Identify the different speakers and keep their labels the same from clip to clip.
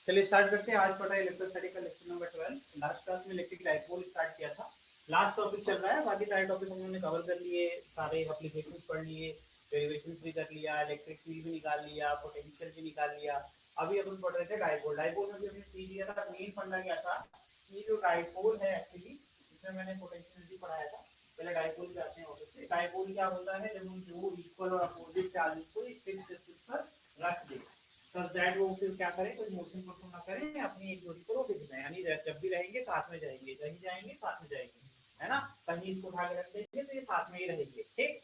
Speaker 1: चलिए स्टार्ट करते हैं। आज पढ़ा है इलेक्ट्रोस्टैटिक का लेक्चर नंबर 12। लास्ट क्लास में इलेक्ट्रिक डाइपोल स्टार्ट किया था। लास्ट टॉपिक चल रहा है, बाकी सारे टॉपिक हम लोगों ने कवर कर लिए, सारे एप्लीकेशन पढ़ लिए, डेरिवेशन भी कर लिया, इलेक्ट्रिक फील्ड भी निकाल लिया, पोटेंशियल भी निकाल लिया। अभी अपन पढ़ रहे थे डाइपोल। डाइपोल में भी हमने सीख लिया था, मेन फंडा क्या था कि जो डाइपोल है एक्चुअली, इसमें मैंने पोटेंशियल भी पढ़ाया था। पहले डाइपोल पे आते हैं वापस से। डाइपोल क्या होता है, जब हम दो इक्वल और अपोजिट चार्जेस को एक फिक्स डिस्टेंस पर रख दें तो दैट वो फिर क्या करें, कोई मोशन परफॉर्म ना करें, अपनी एक जोड़ी को रोक देना है। यानी जब भी रहेंगे साथ में जाएंगे, कहीं जाएंगे साथ में जाएंगे, है ना। कहीं इसको उठा के रख देंगे तो ये साथ में ही रहेंगे, ठीक।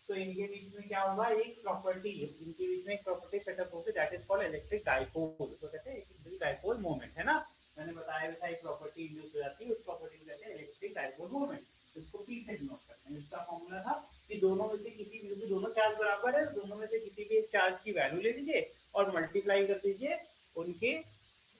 Speaker 1: तो इनके बीच में क्या होगा, एक प्रॉपर्टी, इनके बीच में एक प्रॉपर्टी सेटअप होगी, that is called electric dipole. तो कहते हैं इलेक्ट्रिक डाइपोल मोमेंट, है ना। मैंने बताया था एक प्रॉपर्टी इंड्यूस हो जाती है, उस प्रॉपर्टी को कहते हैं इलेक्ट्रिक डाइपोल मोमेंट। इसको पी से डिनोट करते हैं। इसका फॉर्मूला था कि दोनों में से किसी भी, दोनों चार्ज बराबर है, दोनों में से किसी भी एक चार्ज की वैल्यू ले लीजिए और मल्टीप्लाई कर दीजिए उनके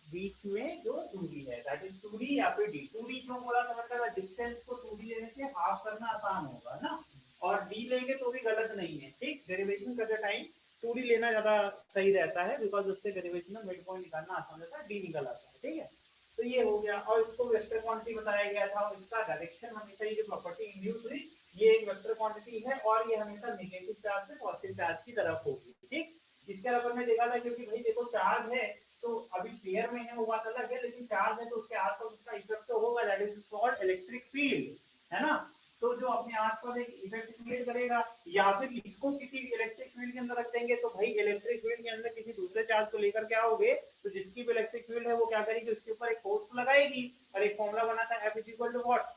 Speaker 1: बीच में जो दूरी है, दैट इज 2d या फिर d। 2d क्यों बोला था, मतलब डिस्टेंस को 2d लेने से हाफ करना आसान होगा ना, और d लेंगे तो भी गलत नहीं है, ठीक। डेरिवेशन करते टाइम 2d लेना ज्यादा सही रहता है, बिकॉज उससे डेरिवेशन में मिड पॉइंट निकालना आसान रहता है, d निकल आता है, ठीक है। तो ये हो गया, और इसको वेक्टर क्वांटिटी बताया गया था, और इसका डायरेक्शन हमेशा, ये जो प्रॉपर्टी इंड्यूस हुई, ये एक वेक्टर क्वांटिटी है और ये हमेशा नेगेटिव चार्ज से पॉजिटिव चार्ज की तरफ होगी, ठीक। इसके अलावा मैंने देखा था, क्योंकि भाई देखो चार्ज है तो अभी पेयर में है वो बात अलग है, लेकिन चार्ज है तो उसके आसपास उसका इफेक्ट तो होगा, that is called electric field, है ना। तो जो अपने आसपास एक इफेक्ट क्रिएट करेगा, या फिर इसको किसी इलेक्ट्रिक फील्ड के अंदर रख देंगे, तो भाई इलेक्ट्रिक फील्ड के अंदर किसी दूसरे चार्ज को लेकर क्या होगे, तो जिसकी भी इलेक्ट्रिक फील्ड है वो क्या करेगी, उसके ऊपर एक फोर्स लगाएगी, और एक फॉर्मूला बनाता है F is equal to what,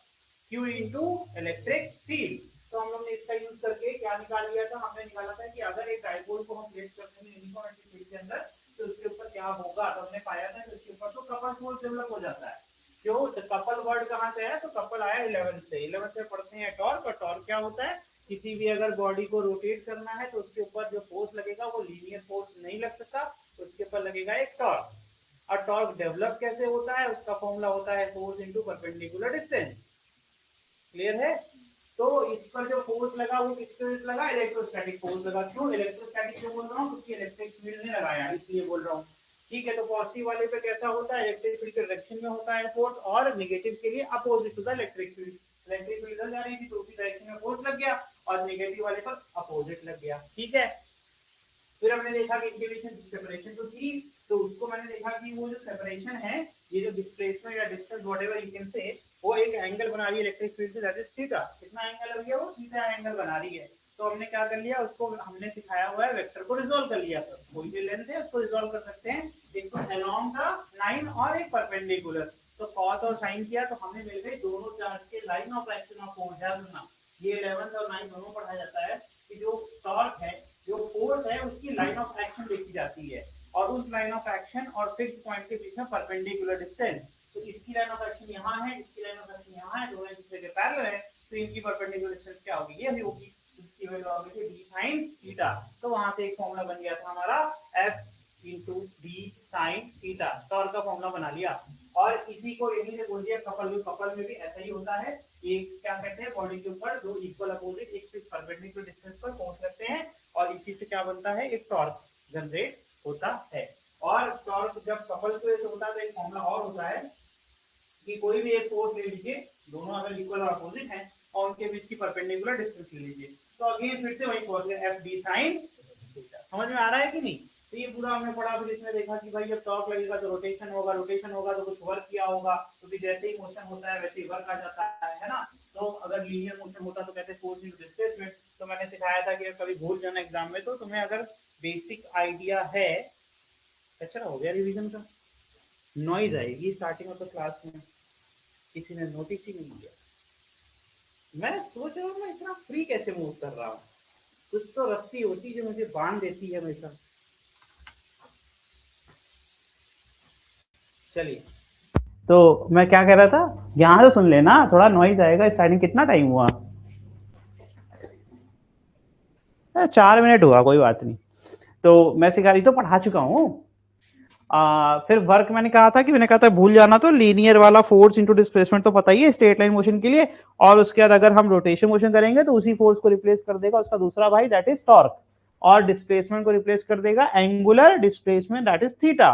Speaker 1: Q into electric field. तो हम लोग ने इसका यूज करके क्या निकाल लिया था, हमने निकाला था कि अगर एक डाइपोल को हम प्लेस करते हैं यूनिफॉर्म फील्ड के अंदर, तो उसके ऊपर क्या होगा, तो हमने पाया था कि उसके ऊपर तो कपल फोर्स डेवलप हो जाता है। क्यों, तो कपल वर्ड कहाँ से है, तो कपल आया 11 से। 11 से पढ़ते हैं टॉर्क, और टॉर्क क्या होता है, किसी भी अगर बॉडी को रोटेट करना है तो उसके ऊपर जो फोर्स लगेगा वो लीनियर फोर्स नहीं लग सकता, तो उसके ऊपर लगेगा एक टॉर्क। और टॉर्क डेवलप कैसे होता है, उसका फॉर्मूला होता है force into perpendicular distance. Clear है। तो इस पर जो फोर्स लगा वो किसके वजह से लगा, इलेक्ट्रोस्टैटिक फोर्स लगा। क्यों इलेक्ट्रोस्टैटिक क्यों बोल रहा हूँ, क्योंकि इलेक्ट्रिक फील्ड ने लगाया इसलिए बोल रहा हूँ, ठीक है। तो पॉजिटिव वाले पे कैसा होता है, इलेक्ट्रिक फील्ड के डायरेक्शन में होता है फोर्स, और नेगेटिव के लिए अपोजिट होता है इलेक्ट्रिक फील्ड। इलेक्ट्रिक फील्ड इधर जा रही थी तो उसी डायरेक्शन में फोर्स लग गया, और नेगेटिव वाले पर अपोजिट लग गया, ठीक है। फिर हमने देखा कि इनके बीच में सेपरेशन तो थी, तो उसको मैंने देखा कि वो जो सेपरेशन है, ये जो डिस्प्लेसमेंट या distance whatever you can say, वो एक एंगल बना रही है इलेक्ट्रिक फील्ड से, दैट इज थीटा। कितना एंगल लग गया, वो थीटा एंगल बना रही है। तो हमने क्या कर लिया, उसको हमने सिखाया हुआ है वेक्टर को रिजोल्व कर लिया। तो कोई भी लेंथ है उसको रिजोल्व कर सकते हैं, इसको अलोंग द लाइन और एक परपेंडिकुलर। तो कॉस और साइन किया तो हमें मिल गई दोनों चार्ज के line of action of force. ध्यान रखना, ये 11 और 9 दोनों पढ़ाया जाता है कि जो टॉर्क है, जो फोर्स है, उसकी लाइन ऑफ एक्शन देखी जाती है, और उस लाइन ऑफ एक्शन और फिक्स पॉइंट के बीच में परपेंडिकुलर डिस्टेंस। तो इसकी लाइन ऑफ एक्शन यहाँ है, इसकी लाइन ऑफ एक्शन यहाँ है, दोनों एक दूसरे के पैरेलल है, तो इनकी परपेंडिकुलर डिस्टेंस क्या होगी, ये भी होगी, इसकी वैल्यू आ गई डी साइन थीटा। तो वहां से एक फॉर्मूला बन गया था हमारा F into D sine theta, torque का फॉर्मूला बना लिया। और इसी को यही से बोल दिया कपल में। कपल में भी ऐसा ही होता है, एक क्या कहते हैं, बॉडी के ऊपर दो इक्वल अपोजिट एक फिक्स परपेंडिकुलर डिस्टेंस पर फोर्स लगते हैं, और इसी से क्या बनता है, एक टॉर्क जनरेट होता है। और टॉर्क जब कपल के होता है तो एक फॉर्मूला और होता है कि कोई भी एक फोर्स ले लीजिए, दोनों अगर इक्वल और अपोजिट हैं, और उनके बीच की परपेंडिकुलर डिस्टेंस ले लीजिए, तो अगेन फिर से वही फोर्स है एफ डी साइन थीटा। समझ में आ रहा है कि नहीं। तो ये पूरा हमने पढ़ा, फिर इसमें देखा कि भाई जब टॉर्क लगेगा तो रोटेशन होगा, रोटेशन होगा तो कुछ वर्क किया होगा, तो फिर जैसे ही मोशन होता है वैसे ही वर्क आ जाता है ना। तो अगर लीनियर मोशन होता तो कहते हैं फोर्स इनटू डिस्प्लेसमेंट। तो मैंने सिखाया था कि कभी भूल जाना एग्जाम में, तो तुम्हें अगर बेसिक आइडिया है, अच्छा हो गया रिवीजन का। नॉइज आएगी स्टार्टिंग ऑफ द क्लास में, किसी ने नोटिस ही नहीं किया। मैं सोच रहा हूँ मैं इतना फ्री कैसे मूव कर रहा हूँ, कुछ तो रस्सी होती जो मुझे बांध देती है हमेशा। चलिए, तो मैं क्या कह रहा था, यहाँ से सुन लेना, थोड़ा नॉइज आएगा स्टार्टिंग। कितना टाइम हुआ, 4 मिनट हुआ, कोई बात नहीं। तो मैं सिखा तो पढ़ा चुका हूँ। फिर वर्क मैंने कहा था कि मैंने कहा था भूल जाना, तो लीनियर वाला फोर्स इनटू डिस्प्लेसमेंट तो पता ही है स्ट्रेट लाइन मोशन के लिए, और उसके बाद अगर हम रोटेशन मोशन करेंगे तो उसी फोर्स को रिप्लेस कर देगा उसका दूसरा भाई, दैट इज टॉर्क, और डिस्प्लेसमेंट को रिप्लेस कर देगा angular displacement, that is theta,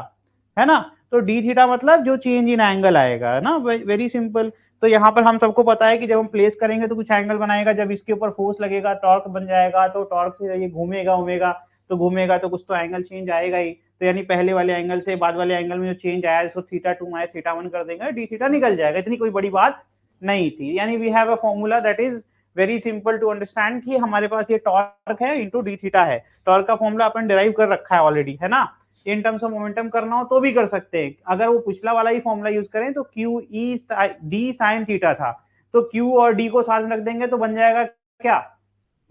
Speaker 1: है ना। तो डी थीटा मतलब जो चेंज इन एंगल आएगा ना, वेरी सिंपल। तो यहाँ पर हम सबको पता है कि जब हम प्लेस करेंगे तो कुछ एंगल बनाएगा, जब इसके ऊपर फोर्स लगेगा टॉर्क बन जाएगा, तो टॉर्क से ये घूमेगा घूमेगा तो कुछ तो एंगल चेंज आएगा ही। तो यानी पहले वाले एंगल से बाद वाले एंगल में जो चेंज आया इसको थीटा 2 माइनस थीटा 1 कर देंगे, डी थीटा निकल जाएगा। इतनी कोई बड़ी बात नहीं थी। यानी we have a formula that is very simple to understand कि हमारे पास ये टॉर्क है इंटू डी थीटा है। टॉर्क का फॉर्मूला अपन डिराइव कर रखा है ऑलरेडी, है ना। इन टर्म्स ऑफ मोमेंटम करना हो तो भी कर सकते हैं। अगर वो पिछला वाला ही फॉर्मूला यूज करें तो Q E D sine theta था, तो क्यू और डी को साथ में रख देंगे तो बन जाएगा क्या,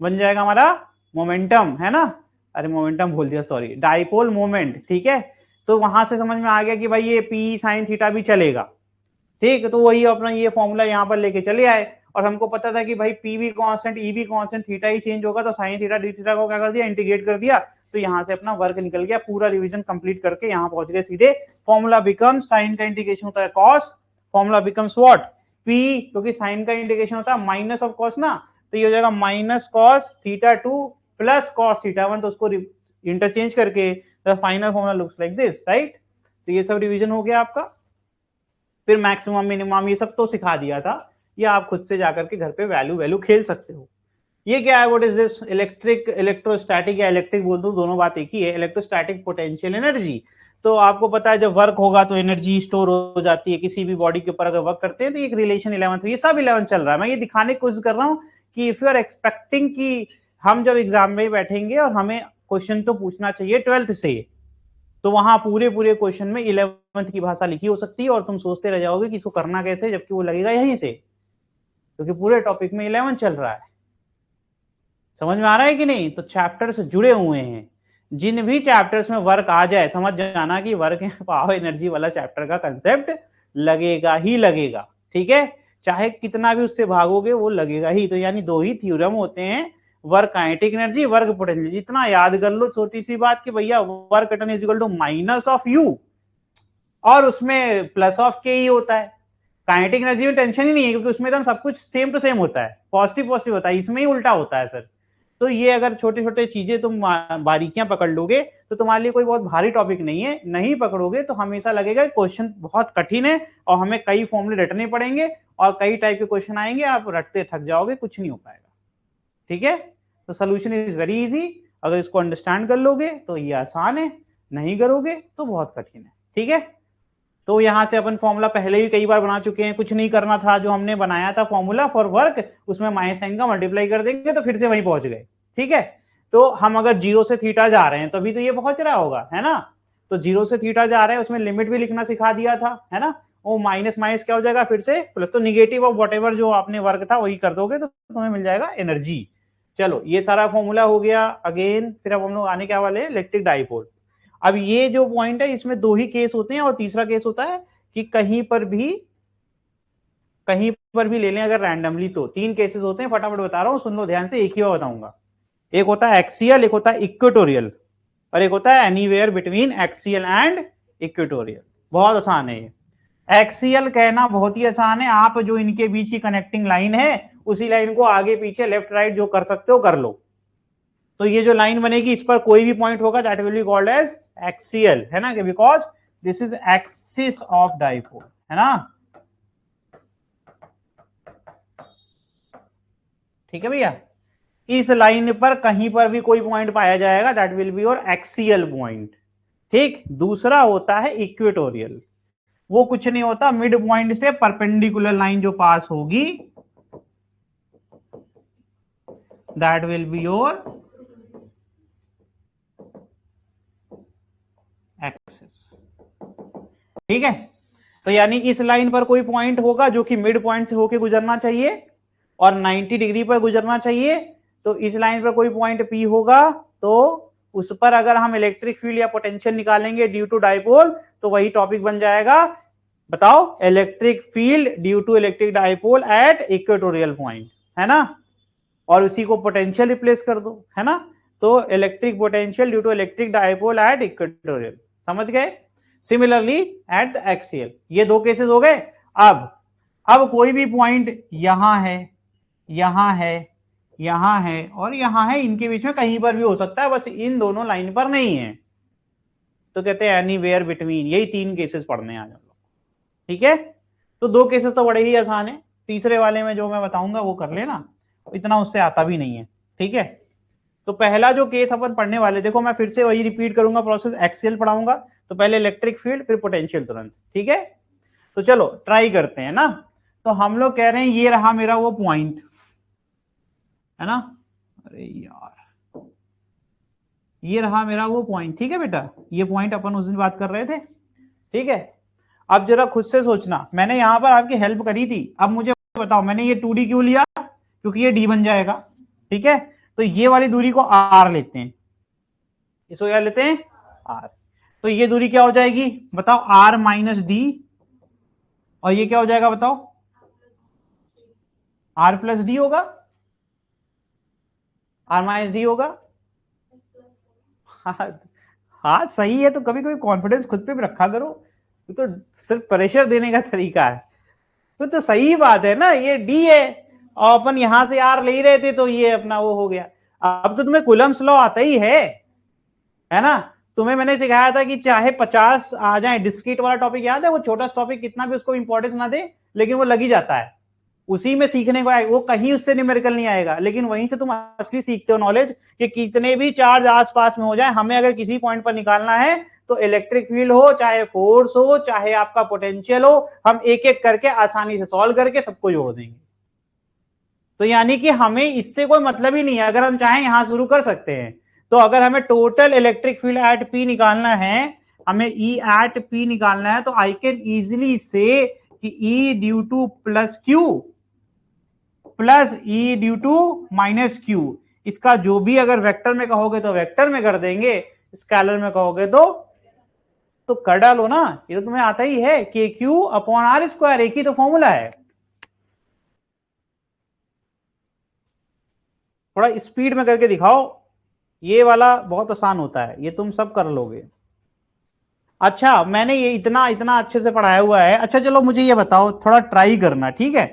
Speaker 1: बन जाएगा हमारा मोमेंटम, है ना। अरे मोमेंटम बोल दिया, सॉरी, डाइपोल मोमेंट, ठीक है। तो वहां से समझ में आ गया कि भाई ये पी साइन थीटा भी चलेगा, ठीक। तो वही अपना ये फॉर्मूला यहाँ पर लेके चले आए, और हमको पता था कि भाई पी भी कांस्टेंट, ई भी कांस्टेंट, थीटा ही चेंज होगा, तो साइन थीटा डी थीटा को क्या कर दिया, इंटीग्रेट कर दिया। तो यहाँ से अपना वर्क निकल गया, पूरा रिवीजन कंप्लीट करके यहाँ पहुंच गए सीधे। फॉर्मूला बिकम्स, साइन का इंटीग्रेशन होता है cos, formula becomes what, P, क्योंकि साइन का इंटीग्रेशन होता है माइनस ऑफ कॉस ना, तो ये हो जाएगा minus cos theta 2 plus cos theta 1, तो उसको इंटरचेंज करके the final formula looks like this, right. तो ये सब रिवीजन हो गया आपका। फिर मैक्सिमम मिनिमम ये सब तो सिखा दिया था, ये आप खुद से जाकर के घर पे वैल्यू खेल सकते हो। ये क्या है, what is this, electric, electrostatic या इलेक्ट्रिक बोल दूं, दोनों बात एक ही है। इलेक्ट्रोस्टैटिक पोटेंशियल एनर्जी, तो आपको पता है जब वर्क होगा तो एनर्जी स्टोर हो जाती है किसी भी बॉडी के ऊपर। अगर वर्क करते हैं तो एक रिलेशन 11th, ये सब 11th चल रहा है। मैं ये दिखाने की कोशिश कर रहा हूँ कि इफ यू आर एक्सपेक्टिंग कि हम जब एग्जाम में बैठेंगे और हमें क्वेश्चन तो पूछना चाहिए 12th से, तो वहां पूरे क्वेश्चन में 11th की भाषा लिखी हो सकती है, और तुम सोचते रह जाओगे कि इसको करना कैसे, जबकि वो लगेगा यहीं से, क्योंकि पूरे टॉपिक में 11 चल रहा है। समझ में आ रहा है कि नहीं। तो चैप्टर्स जुड़े हुए हैं, जिन भी चैप्टर्स में वर्क आ जाए समझ जाना कि वर्क पावर एनर्जी वाला चैप्टर का कंसेप्ट लगेगा ही लगेगा, ठीक है। चाहे कितना भी उससे भागोगे वो लगेगा ही। तो यानी दो ही थ्योरम होते हैं, work kinetic energy, work potential. इतना याद कर लो छोटी सी बात कि भैया work done is equal to minus of U, और उसमें प्लस ऑफ के ही होता है। काइनेटिक एनर्जी में टेंशन ही नहीं है, क्योंकि उसमें तो सब कुछ सेम टू सेम होता है, पॉजिटिव पॉजिटिव होता है, इसमें ही उल्टा होता है सर। तो ये अगर छोटे छोटे चीजें तुम बारीकियां पकड़ लोगे तो तुम्हारे लिए कोई बहुत भारी टॉपिक नहीं है। नहीं पकड़ोगे तो हमेशा लगेगा क्वेश्चन बहुत कठिन है और हमें कई फॉर्मूले रटने पड़ेंगे और कई टाइप के क्वेश्चन आएंगे, आप रटते थक जाओगे, कुछ नहीं हो पाएगा, ठीक है। तो सोल्यूशन इज वेरी इजी, अगर इसको अंडरस्टैंड कर लोगे तो ये आसान है, नहीं करोगे तो बहुत कठिन है, ठीक है। तो यहां से अपन फॉर्मूला पहले भी कई बार बना चुके हैं, कुछ नहीं करना था। जो हमने बनाया था फॉर्मूला फॉर वर्क, उसमें माइनस साइन का मल्टीप्लाई कर देंगे तो फिर से वहीं पहुंच गए, ठीक है। तो हम अगर जीरो से थीटा जा रहे हैं तभी तो ये पहुंच रहा होगा, है ना। तो जीरो से थीटा जा रहे हैं, उसमें लिमिट भी लिखना सिखा दिया था, है ना। वो माइनस माइनस क्या हो जाएगा फिर से प्लस, तो निगेटिव ऑफ व्हाटएवर जो आपने वर्क था वही कर दोगे तो तुम्हें मिल जाएगा एनर्जी। चलो ये सारा फॉर्मूला हो गया। अगेन फिर अब हम लोग आने क्या वाले, इलेक्ट्रिक डाइपोल। अब ये जो पॉइंट है इसमें दो ही केस होते हैं, और तीसरा केस होता है कि कहीं पर भी ले लें अगर रैंडमली, तो तीन केसेस होते हैं, फटाफट बता रहा हूं, सुन लो ध्यान से, एक ही बार बताऊंगा। एक होता है एक्सियल, एक होता है इक्वेटोरियल, और एक होता है anywhere between axial and equatorial. बहुत आसान है ये। एक्सियल कहना बहुत ही आसान है, आप जो इनके बीच की कनेक्टिंग लाइन है उसी लाइन को आगे पीछे लेफ्ट राइट जो कर सकते हो कर लो। तो ये जो लाइन बनेगी इस पर कोई भी पॉइंट होगा that will be called as axial, है ना, because this is axis of dipole, है ना। ठीक है भैया, इस लाइन पर कहीं पर भी कोई पॉइंट पाया जाएगा that will be your axial point, ठीक। दूसरा होता है इक्वेटोरियल, वो कुछ नहीं होता, मिड पॉइंट से परपेंडिकुलर लाइन जो पास होगी that will be your axis, ठीक है। तो यानी इस लाइन पर कोई पॉइंट होगा जो कि मिड पॉइंट से होके गुजरना चाहिए और 90 डिग्री पर गुजरना चाहिए। तो इस लाइन पर कोई पॉइंट पी होगा, तो उस पर अगर हम इलेक्ट्रिक फील्ड या पोटेंशियल निकालेंगे ड्यू टू डाइपोल, तो वही टॉपिक बन जाएगा, बताओ, electric field due to electric dipole at equatorial point, है ना। और उसी को पोटेंशियल रिप्लेस कर दो, है ना। तो electric potential due to electric dipole at equatorial, समझ गए। सिमिलरली एट द एक्सियल, ये दो केसेस हो गए। अब कोई भी पॉइंट यहां है, यहां है, यहां है और यहां है, इनके बीच में कहीं पर भी हो सकता है, बस इन दोनों लाइन पर नहीं है। तो कहते हैं एनीवेयर बिटवीन। यही 3 केसेस पढ़ने हैं आज हम लोग, ठीक है। तो 2 केसेस तो बड़े ही आसान है, तीसरे वाले में जो मैं बताऊंगा वो कर लेना, इतना उससे आता भी नहीं है, ठीक है। तो पहला जो केस अपन पढ़ने वाले, देखो मैं फिर से वही रिपीट करूंगा प्रोसेस, एक्सीएल पढ़ाऊंगा तो पहले इलेक्ट्रिक फील्ड फिर पोटेंशियल तुरंत, ठीक है। तो चलो ट्राई करते हैं ना। तो हम लोग कह रहे हैं ये रहा मेरा वो पॉइंट, है ना, अरे यार ये रहा मेरा वो पॉइंट, ठीक है बेटा, ये पॉइंट अपन उस दिन बात कर रहे थे, ठीक है। अब जरा खुद से सोचना, मैंने यहां पर आपकी हेल्प करी थी, अब मुझे बताओ मैंने ये 2D क्यों लिया, क्योंकि ये D बन जाएगा, ठीक है। तो ये वाली दूरी को R लेते हैं, इसको क्या लेते हैं R। तो ये दूरी क्या हो जाएगी बताओ, R माइनस डी, और ये क्या हो जाएगा बताओ, R प्लस डी होगा, R माइनस डी होगा। हाँ सही है, तो कभी कभी कॉन्फिडेंस खुद पे भी रखा करो, तो सिर्फ प्रेशर देने का तरीका है। तो सही बात है ना, ये डी है और अपन यहां से आर ले ही रहे थे, तो ये अपना वो हो गया। अब तो तुम्हें कुलम्स लॉ आता ही है ना। तुम्हें मैंने सिखाया था कि चाहे 50 आ जाए, डिस्क्रीट वाला टॉपिक याद है, वो छोटा टॉपिक कितना भी उसको इंपॉर्टेंस ना दे लेकिन वो लग ही जाता है, उसी में सीखने को आएगा, वो कहीं उससे न्यूमेरिकल नहीं आएगा, लेकिन वहीं से तुम असली सीखते हो नॉलेज, कि कितने भी चार्ज आसपास में हो जाए, हमें अगर किसी पॉइंट पर निकालना है तो इलेक्ट्रिक फील्ड हो, चाहे फोर्स हो, चाहे आपका पोटेंशियल हो, हम एक एक करके आसानी से सॉल्व करके सबको जोड़ देंगे। तो यानी कि हमें इससे कोई मतलब ही नहीं है, अगर हम चाहें यहां शुरू कर सकते हैं। तो अगर हमें total electric field at P निकालना है, हमें ई एट पी निकालना है, तो आई कैन इजिली से कि E due to plus Q plus E due to minus Q, इसका जो भी अगर वेक्टर में कहोगे तो वेक्टर में कर देंगे, स्केलर में कहोगे तो कर डालो ना, ये तो तुम्हें आता ही है, k q upon are square, एक ही तो फॉर्मूला है। थोड़ा स्पीड में करके दिखाओ, ये वाला बहुत आसान होता है, ये तुम सब कर लोगे। अच्छा मैंने ये इतना इतना अच्छे से पढ़ाया हुआ है। अच्छा चलो मुझे ये बताओ, थोड़ा ट्राई करना, ठीक है।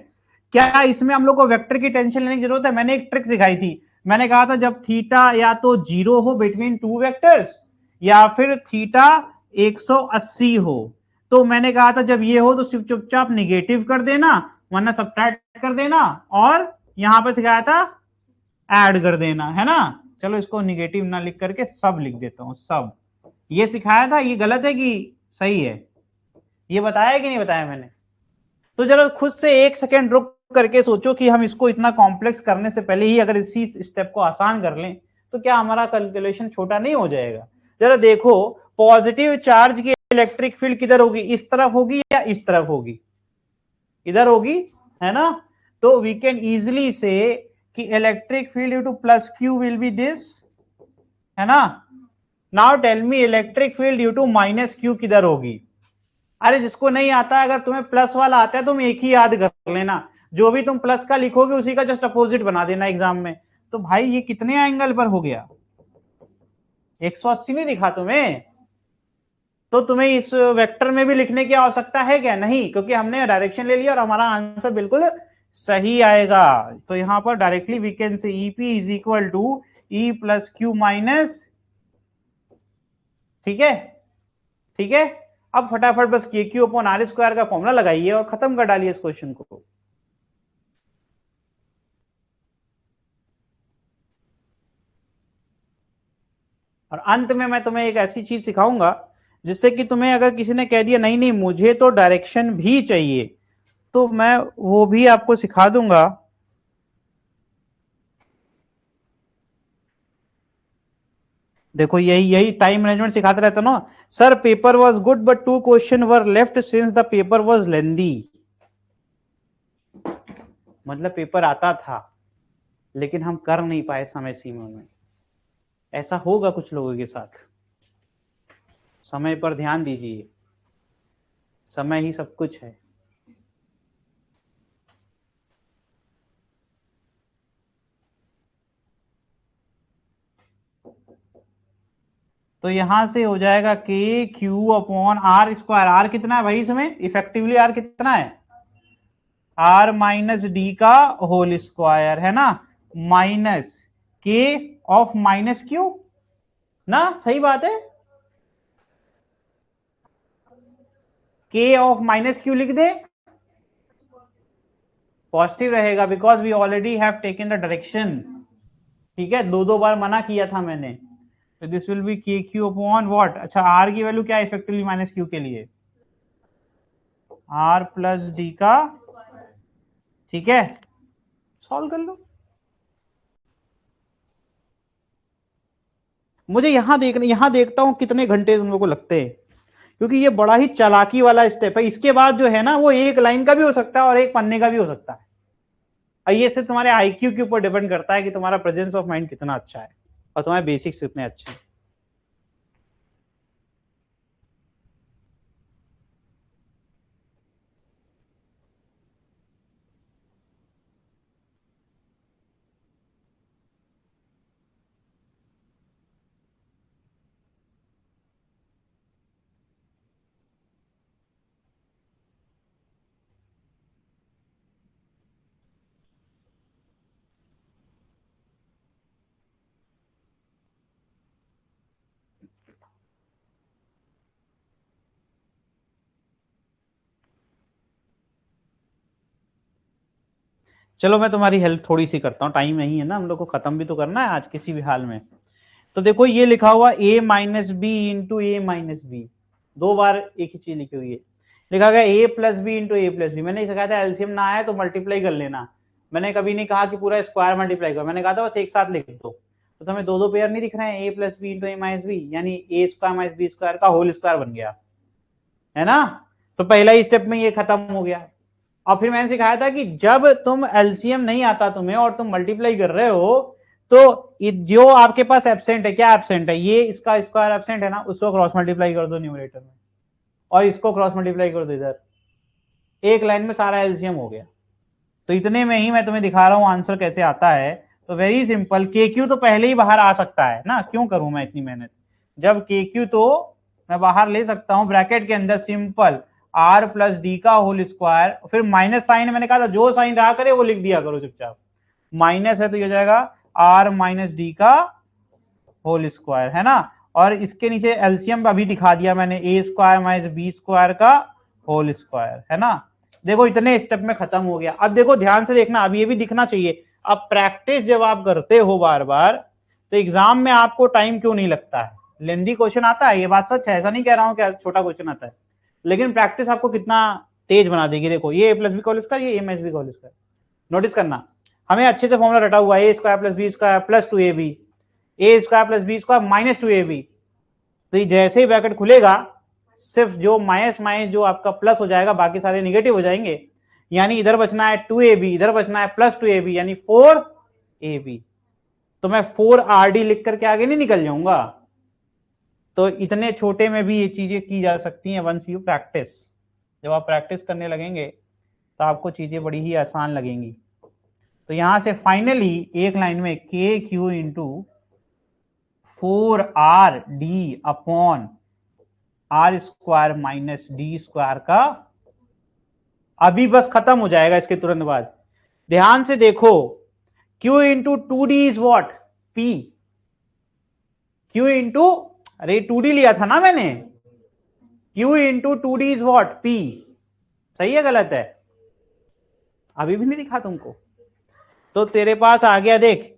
Speaker 1: क्या इसमें हम लोग को वेक्टर की टेंशन लेने की जरूरत है? मैंने एक ट्रिक सिखाई थी, मैंने कहा था जब थीटा या तो 0 हो बिटवीन 2 वेक्टर्स, या फिर थीटा 180 हो, तो मैंने कहा था जब ये हो तो सिर्फ चुपचाप निगेटिव कर देना, वरना सब्ट्रैक्ट कर देना, और यहां पर सिखाया था ऐड कर देना, है ना। चलो इसको निगेटिव ना लिख करके सब लिख देता हूं, सब ये सिखाया था, ये गलत है कि सही है, ये बताया कि नहीं बताया मैंने? तो जरा खुद से 1 सेकेंड रुक करके सोचो कि हम इसको इतना कॉम्प्लेक्स करने से पहले ही अगर इसी स्टेप को आसान कर लें तो क्या हमारा कैलकुलेशन छोटा नहीं हो जाएगा? जरा देखो, पॉजिटिव चार्ज की इलेक्ट्रिक फील्ड किधर होगी, इस तरफ होगी या इस तरफ होगी? इधर होगी, है ना। तो वी कैन इजिली से कि electric field due to plus q will be this, है ना। Now tell me electric field due to minus q किधर होगी? अरे जिसको नहीं आता है, अगर तुम्हें प्लस वाला आता है तुम एक ही याद कर लेना, जो भी तुम प्लस का लिखोगे उसी का जस्ट अपोजिट बना देना एग्जाम में। तो भाई ये कितने एंगल पर हो गया? 180 नहीं दिखा तुम्हें? तो तुम्हें इस वेक्टर में भी लिखने की आवश्यकता है क्या? नहीं, क्योंकि हमने डायरेक्शन ले लिया और हमारा आंसर बिल्कुल सही आएगा। तो यहां पर directly we can say EP is equal to E plus q minus, ठीक है, ठीक है। अब फटाफट बस k q upon are square का फॉर्मूला लगाइए और खत्म कर डालिए इस क्वेश्चन को। और अंत में मैं तुम्हें एक ऐसी चीज सिखाऊंगा जिससे कि तुम्हें अगर किसी ने कह दिया नहीं नहीं मुझे तो डायरेक्शन भी चाहिए, तो मैं वो भी आपको सिखा दूंगा। देखो यही यही टाइम मैनेजमेंट सिखाते रहता ना sir, paper was good but 2 question were left since the paper was lengthy. मतलब पेपर आता था लेकिन हम कर नहीं पाए समय सीमा में, ऐसा होगा कुछ लोगों के साथ। समय पर ध्यान दीजिए, समय ही सब कुछ है। तो यहां से हो जाएगा k q upon are square, r कितना है भाई इसमें? इफेक्टिवली आर कितना है? आर माइनस डी का होल स्क्वायर, है ना, माइनस के ऑफ माइनस क्यू ना, सही बात है। k ऑफ माइनस क्यू लिख दे, पॉजिटिव रहेगा because we already have taken the direction. ठीक है, दो दो बार मना किया था मैंने। तो दिस विल बी के क्यू अपॉन व्हाट। अच्छा, आर की वैल्यू क्या है इफेक्टिवली माइनस क्यू के लिए, आर प्लस डी का। ठीक है, सॉल्व कर लो। मुझे यहां देखता हूं कितने घंटे तुम लोगों को लगते हैं, क्योंकि ये बड़ा ही चालाकी वाला स्टेप है। इसके बाद जो है ना वो एक लाइन का भी हो सकता है और एक पन्ने का भी हो सकता है। ये सिर्फ तुम्हारे आईक्यू के ऊपर डिपेंड करता है कि तुम्हारा प्रेजेंस ऑफ माइंड कितना अच्छा है और तुम्हारे बेसिक्स कितने अच्छे हैं। चलो मैं तुम्हारी हेल्प थोड़ी सी करता हूँ, टाइम नहीं है ना, हम लोग को खत्म भी तो करना है आज किसी भी हाल में। तो देखो ये लिखा हुआ a minus b into a minus b, दो बार एक ही चीज लिखी हुई है। लिखा गया a plus b into a plus b. मैंने कहा था एलसीएम ना आए तो मल्टीप्लाई कर लेना, मैंने कभी नहीं कहा कि पूरा स्क्वायर मल्टीप्लाई करो, मैंने कहा था बस एक साथ लिख दो। तो तुम्हें दो दो पेयर नहीं दिख रहे हैं, a plus b into a minus b, यानी a square minus b square का होल स्क्वायर बन गया है ना। तो पहला ही स्टेप में ये खत्म हो गया। और फिर मैंने सिखाया था कि जब तुम एलसीएम नहीं आता तुम्हें और तुम मल्टीप्लाई कर रहे हो, तो जो आपके पास एब्सेंट है, क्या एब्सेंट है, ये इसका स्क्वायर एब्सेंट है ना, उसको क्रॉस मल्टीप्लाई कर दो न्यूमरेटर में और इसको क्रॉस मल्टीप्लाई कर दो इधर, एक लाइन में सारा एलसीएम हो गया। तो इतने में ही मैं तुम्हें दिखा रहा हूं आंसर कैसे आता है। तो वेरी सिंपल, के क्यू तो पहले ही बाहर आ सकता है ना, क्यों करूं मैं इतनी मेहनत। जब के क्यू तो मैं बाहर ले सकता हूं ब्रैकेट के अंदर, सिंपल आर प्लस डी का होल स्क्वायर, फिर माइनस साइन, मैंने कहा था जो साइन रहा करे वो लिख दिया करो चुपचाप। माइनस है तो ये हो जाएगा आर माइनस डी का होल स्क्वायर, है ना। और इसके नीचे एलसीएम अभी दिखा दिया मैंने, ए स्क्वायर माइनस बी स्क्वायर का होल स्क्वायर, है ना। देखो इतने स्टेप में खत्म हो गया। अब देखो ध्यान से देखना, अब ये भी दिखना चाहिए। अब प्रैक्टिस जब आप करते हो बार बार, तो एग्जाम में आपको टाइम क्यों नहीं लगता है। लेंदी क्वेश्चन आता है, ये बात सच है, ऐसा नहीं कह रहा हूं कि छोटा क्वेश्चन आता है, लेकिन प्रैक्टिस आपको कितना तेज बना देगी। देखो ये ए प्लस बी का होल स्क्वायर, ये ए माइनस बी का होल स्क्वायर, नोटिस करना। हमें अच्छे से फॉर्मूला रटा हुआ है, A square plus B square plus two A B, A square plus B square minus two A B. तो ये जैसे ही ब्रैकेट खुलेगा, सिर्फ जो माइनस माइनस जो आपका प्लस हो जाएगा, बाकी सारे निगेटिव हो जाएंगे। यानी इधर बचना है 2ab, इधर बचना है प्लस 2ab, यानी 4ab। तो मैं 4rd लिख करके आगे नहीं निकल जाऊंगा। तो इतने छोटे में भी ये चीजें की जा सकती हैं वंस यू प्रैक्टिस। जब आप प्रैक्टिस करने लगेंगे तो आपको चीजें बड़ी ही आसान लगेंगी। तो यहां से फाइनली एक लाइन में k q into 4rd upon are square minus d square का, अभी बस खत्म हो जाएगा इसके तुरंत बाद। ध्यान से देखो, Q into two D is what, P। Q into, अरे 2D लिया था ना मैंने, Q into two D is what, P। सही है गलत है, अभी भी नहीं दिखा तुमको। तो तेरे पास आ गया, देख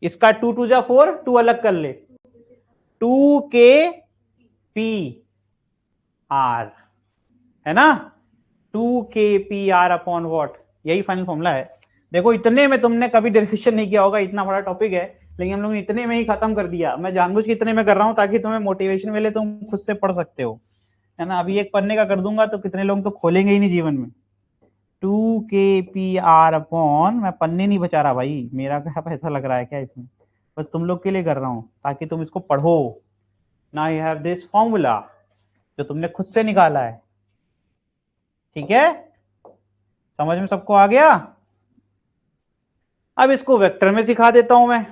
Speaker 1: इसका 2 2 जा 4, 2 अलग कर ले, 2kpr, है ना, 2kpr अपॉन वॉट, यही फाइनल फॉर्मूला है। देखो इतने में तुमने कभी डेरिवेशन नहीं किया होगा, इतना बड़ा टॉपिक है, लेकिन हम लोग ने इतने में ही खत्म कर दिया। मैं जानबूझ के इतने में कर रहा हूं ताकि तुम्हें मोटिवेशन मिले, तुम खुद से पढ़ सकते हो, है ना। अभी एक पन्ने का कर दूंगा तो कितने लोग तो खोलेंगे ही नहीं जीवन में। 2kpr अपॉन, मैं पन्ने नहीं बचा रहा भाई, मेरा क्या पैसा लग रहा है क्या इसमें, बस तुम लोग के लिए कर रहा हूं ताकि तुम इसको पढ़ो। Now you have this formula जो तुमने खुद से निकाला है, ठीक है, समझ में सबको आ गया। अब इसको वेक्टर में सिखा देता हूं मैं,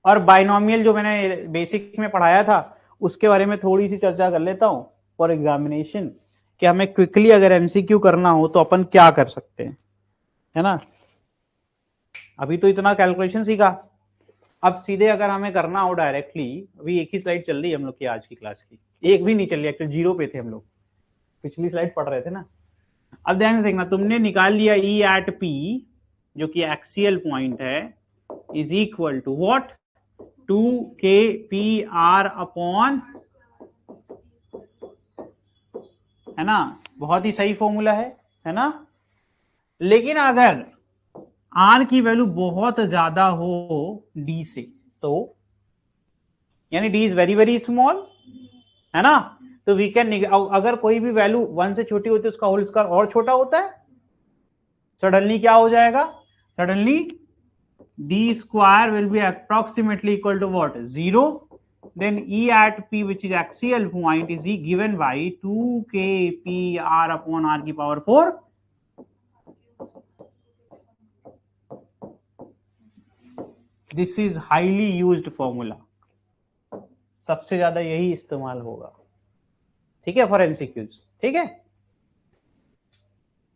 Speaker 1: और बाइनोमियल जो मैंने बेसिक में पढ़ाया था उसके बारे में थोड़ी सी चर्चा कर लेता हूं फॉर एग्जामिनेशन, कि हमें क्विकली अगर एमसीक्यू करना हो तो अपन क्या कर सकते हैं, है ना। अभी तो इतना कैलकुलेशन सीखा, अब सीधे अगर हमें करना हो डायरेक्टली, अभी एक ही स्लाइड चल रही है हम लोग की आज की क्लास की, एक भी नहीं चल रही, एक्चुअली 0 पे थे हम लोग, पिछली स्लाइड पढ़ रहे थे ना। अब ध्यान से देखना, तुमने निकाल लिया ई एट पी जो कि एक्सियल पॉइंट है, is equal to what, 2kpr upon, है ना, बहुत ही सही फॉर्मूला है ना। लेकिन अगर आर की वैल्यू बहुत ज्यादा हो डी से, तो यानी D is very very small, है ना, तो वी कैन, अगर कोई भी वैल्यू 1 से छोटी होती है उसका होल स्क्वायर और छोटा होता है, सडनली क्या हो जाएगा, suddenly d square will be approximately equal to what, 0, then E at P which is axial point is given by 2kpr upon r की power 4। This is highly used formula, सबसे ज्यादा यही इस्तेमाल होगा, ठीक है, फॉर एमसीक्यूज, ठीक है।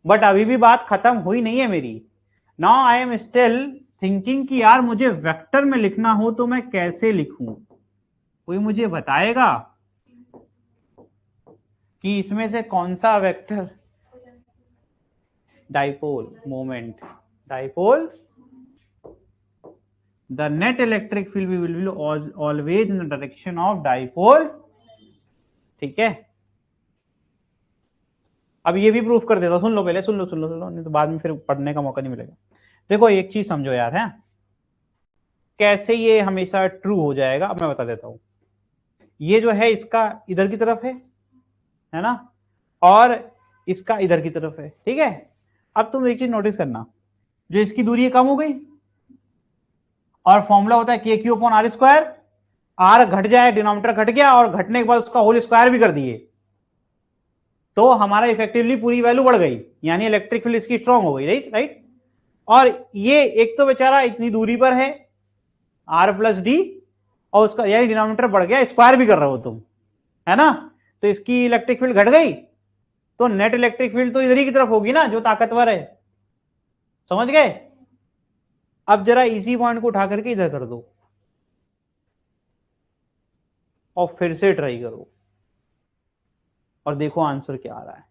Speaker 1: बट अभी भी बात खत्म हुई नहीं है मेरी। Now I am still thinking कि यार मुझे वेक्टर में लिखना हो तो मैं कैसे लिखूं, कोई मुझे बताएगा कि इसमें से कौन सा vector, dipole moment, dipole, the net electric field will be always in the direction of dipole, ठीक है। अब ये भी प्रूफ कर देता, सुन लो पहले, सुन लो नहीं तो बाद में फिर पढ़ने का मौका नहीं मिलेगा। देखो एक चीज समझो यार, है कैसे ये हमेशा ट्रू हो जाएगा, अब मैं बता देता हूं। ये जो है इसका इधर की तरफ है ना, और इसका इधर की तरफ है, ठीक है। अब तुम एक चीज नोटिस करना, जो इसकी दूरी है कम हो गई, और फॉर्मूला होता है k q upon are square, r घट जाए, डिनोमिनेटर घट गया, और घटने के बाद उसका होल स्क्वायर भी कर दिए, तो हमारा इफेक्टिवली पूरी वैल्यू बढ़ गई, यानी इलेक्ट्रिक फील्ड इसकी स्ट्रांग हो गई, राइट राइट। और ये एक तो बेचारा इतनी दूरी पर है आर प्लस डी, और उसका यानी डिनोमिनेटर बढ़ गया, स्क्वायर भी कर रहे हो तुम, है ना, तो इसकी इलेक्ट्रिक फील्ड घट गई, तो नेट इलेक्ट्रिक फील्ड तो इधर ही की तरफ होगी ना, जो ताकतवर है, समझ गए। अब जरा इसी पॉइंट को उठा करके इधर कर दो और फिर से ट्राई करो और देखो आंसर क्या आ रहा है।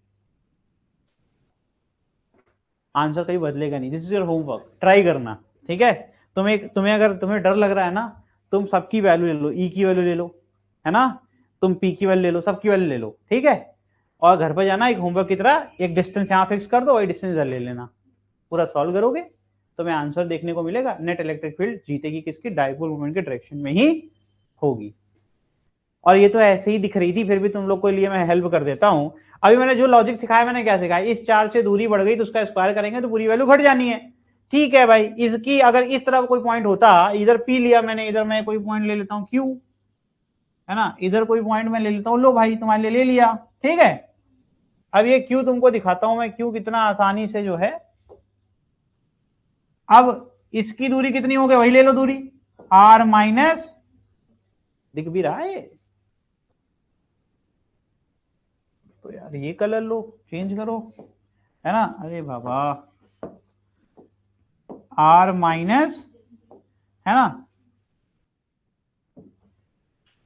Speaker 1: आंसर कहीं बदलेगा नहीं, this is your homework, try करना, ठीक है। तुम्हें अगर तुम्हें डर लग रहा है ना, तुम सबकी वैल्यू ले लो, ई की वैल्यू ले लो, है ना, तुम पी की वैल्यू ले लो, सबकी वैल्यू ले लो, ठीक है। और घर पर जाना एक होमवर्क की तरह एक डिस्टेंस यहां फिक्स कर दो, वही डिस्टेंस इधर ले लेना, पूरा सॉल्व करोगे तुम्हें आंसर देखने को मिलेगा, नेट इलेक्ट्रिक फील्ड जीतेगी किसकी, डाइपोल मोमेंट के डायरेक्शन में ही होगी। और ये तो ऐसे ही दिख रही थी, फिर भी तुम लोग के लिए मैं हेल्प कर देता हूं। अभी मैंने जो लॉजिक सिखाया, मैंने क्या सिखाया, इस चार्ज से दूरी बढ़ गई तो उसका स्क्वायर करेंगे तो पूरी वैल्यू घट जानी है, ठीक है भाई। इसकी अगर इस तरह कोई पॉइंट होता, इधर पी लिया मैंने, इधर मैं कोई पॉइंट ले लेता हूं क्यू, है ना, इधर कोई पॉइंट मैं ले लेता हूं, लो भाई तुम्हारे लिए ले लिया, ठीक है। अब ये क्यू तुमको दिखाता हूं मैं, क्यू कितना आसानी से जो है, अब इसकी दूरी कितनी हो गई, वही ले लो दूरी, आर माइनस, दिख भी रहा है तो यार ये कलर लो, चेंज करो, है ना, अरे बाबा, आर माइनस, है ना,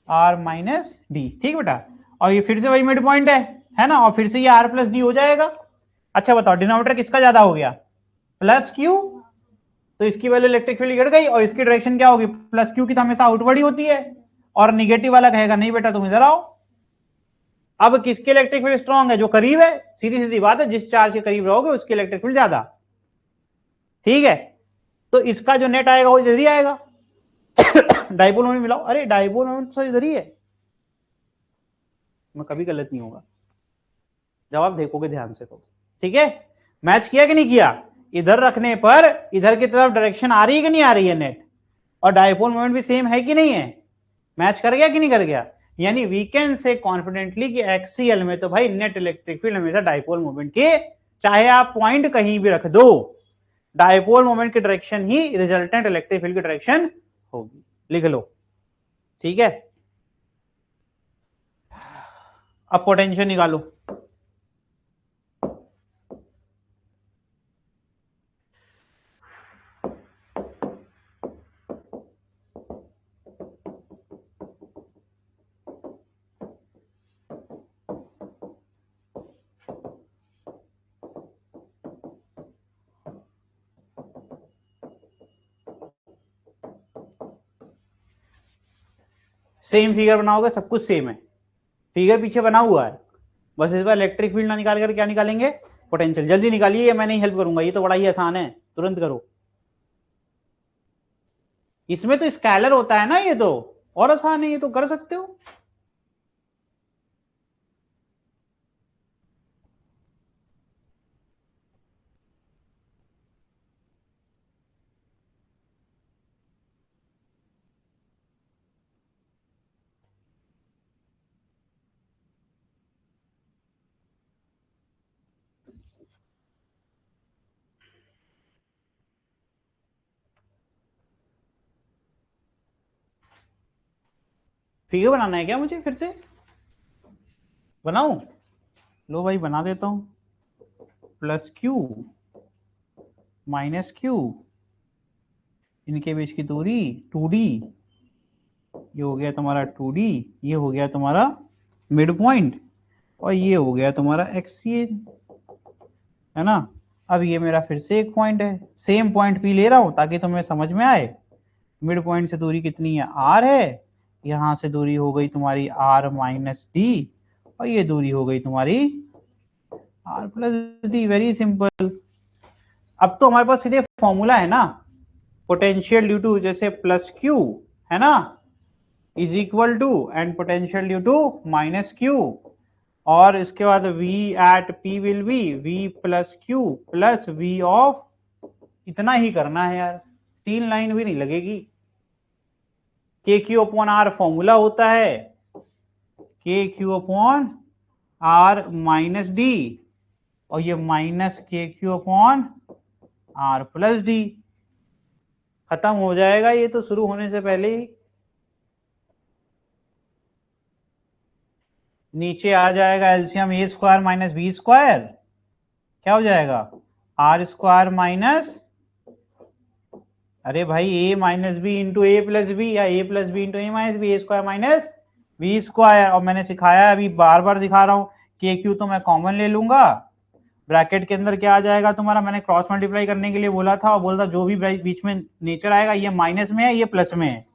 Speaker 1: आर माइनस डी, ठीक बेटा। और ये फिर से वही मिड पॉइंट है ना, और फिर से ये आर प्लस डी हो जाएगा। अच्छा बताओ डिनोमिनेटर किसका ज्यादा हो गया, प्लस क्यू, तो इसकी वैल्यू इलेक्ट्रिक फील्ड गिर गई, और इसकी डायरेक्शन क्या होगी, प्लस क्यू की तो हमेशा आउटवर्ड ही होती है, और निगेटिव वाला कहेगा नहीं बेटा तुम इधर आओ। अब किसके इलेक्ट्रिक फील्ड स्ट्रॉन्ग है, जो करीब है, सीधी सीधी बात है, जिस चार्ज के करीब रहोगे उसकी इलेक्ट्रिक फील्ड ज्यादा, ठीक है। तो इसका जो नेट आएगा वो इधर ही आएगा। डाइपोल मोमेंट मिलाओ, अरे डाइपोल मोमेंट तो इधर ही है, मैं कभी गलत नहीं होगा, जवाब देखोगे ध्यान से तो, ठीक है। मैच किया कि नहीं किया, इधर रखने पर इधर की तरफ डायरेक्शन आ रही है कि नहीं आ रही है नेट, और डाइपोल मोमेंट भी सेम है कि नहीं है, मैच कर गया कि नहीं कर गया। यानी वी कैन से कॉन्फिडेंटली कि एक्सीएल में तो भाई नेट इलेक्ट्रिक फील्ड हमेशा डाइपोल मोमेंट के, चाहे आप पॉइंट कहीं भी रख दो, डाइपोल मोमेंट की डायरेक्शन ही रिजल्टेंट इलेक्ट्रिक फील्ड की डायरेक्शन होगी, लिख लो, ठीक है। अब पोटेंशियल निकालो, सेम फिगर बनाओगे, सब कुछ सेम है, फिगर पीछे बना हुआ है, बस इस बार इलेक्ट्रिक फील्ड ना निकाल कर क्या निकालेंगे, पोटेंशियल। जल्दी निकालिए, मैं नहीं हेल्प करूंगा, ये तो बड़ा ही आसान है, तुरंत करो। इसमें तो स्केलर होता है ना, ये तो और आसान है, ये तो कर सकते हो। फिगर बनाना है क्या मुझे, फिर से बनाऊं? लो भाई बना देता हूं। प्लस क्यू माइनस क्यू, इनके बीच की दूरी 2d, ये हो गया तुम्हारा 2d, ये हो गया तुम्हारा मिड पॉइंट, और ये हो गया तुम्हारा एक्स, ये है ना। अब ये मेरा फिर से एक पॉइंट है, सेम पॉइंट भी ले रहा हूं ताकि तुम्हें समझ में आए। मिड पॉइंट से दूरी कितनी है, r है, यहां से दूरी हो गई तुम्हारी r माइनस डी, और ये दूरी हो गई तुम्हारी r plus d. Very simple. अब तो हमारे पास सीधे फॉर्मूला है ना, पोटेंशियल ड्यू टू जैसे प्लस क्यू है ना, is equal to and potential due to minus q, और इसके बाद v at p will be v plus Q plus v of, इतना ही करना है यार, 3 लाइन भी नहीं लगेगी। के क्यू अपॉन आर फॉर्मूला होता है, k q upon r minus d, और ये minus k q upon r plus d. खत्म हो जाएगा ये तो शुरू होने से पहले ही। नीचे आ जाएगा एलसीएम ए स्क्वायर माइनस बी स्क्वायर, क्या हो जाएगा, आर स्क्वायर माइनस, अरे भाई ए minus b into a plus B, या ए plus b into a minus B, A square minus b square. और मैंने सिखाया, अभी बार बार सिखा रहा हूं, के क्यू तो मैं कॉमन ले लूंगा, ब्रैकेट के अंदर क्या आ जाएगा तुम्हारा, मैंने क्रॉस मल्टीप्लाई करने के लिए बोला था, और बोला था जो भी बीच में नेचर आएगा, ये माइनस में है ये प्लस में है,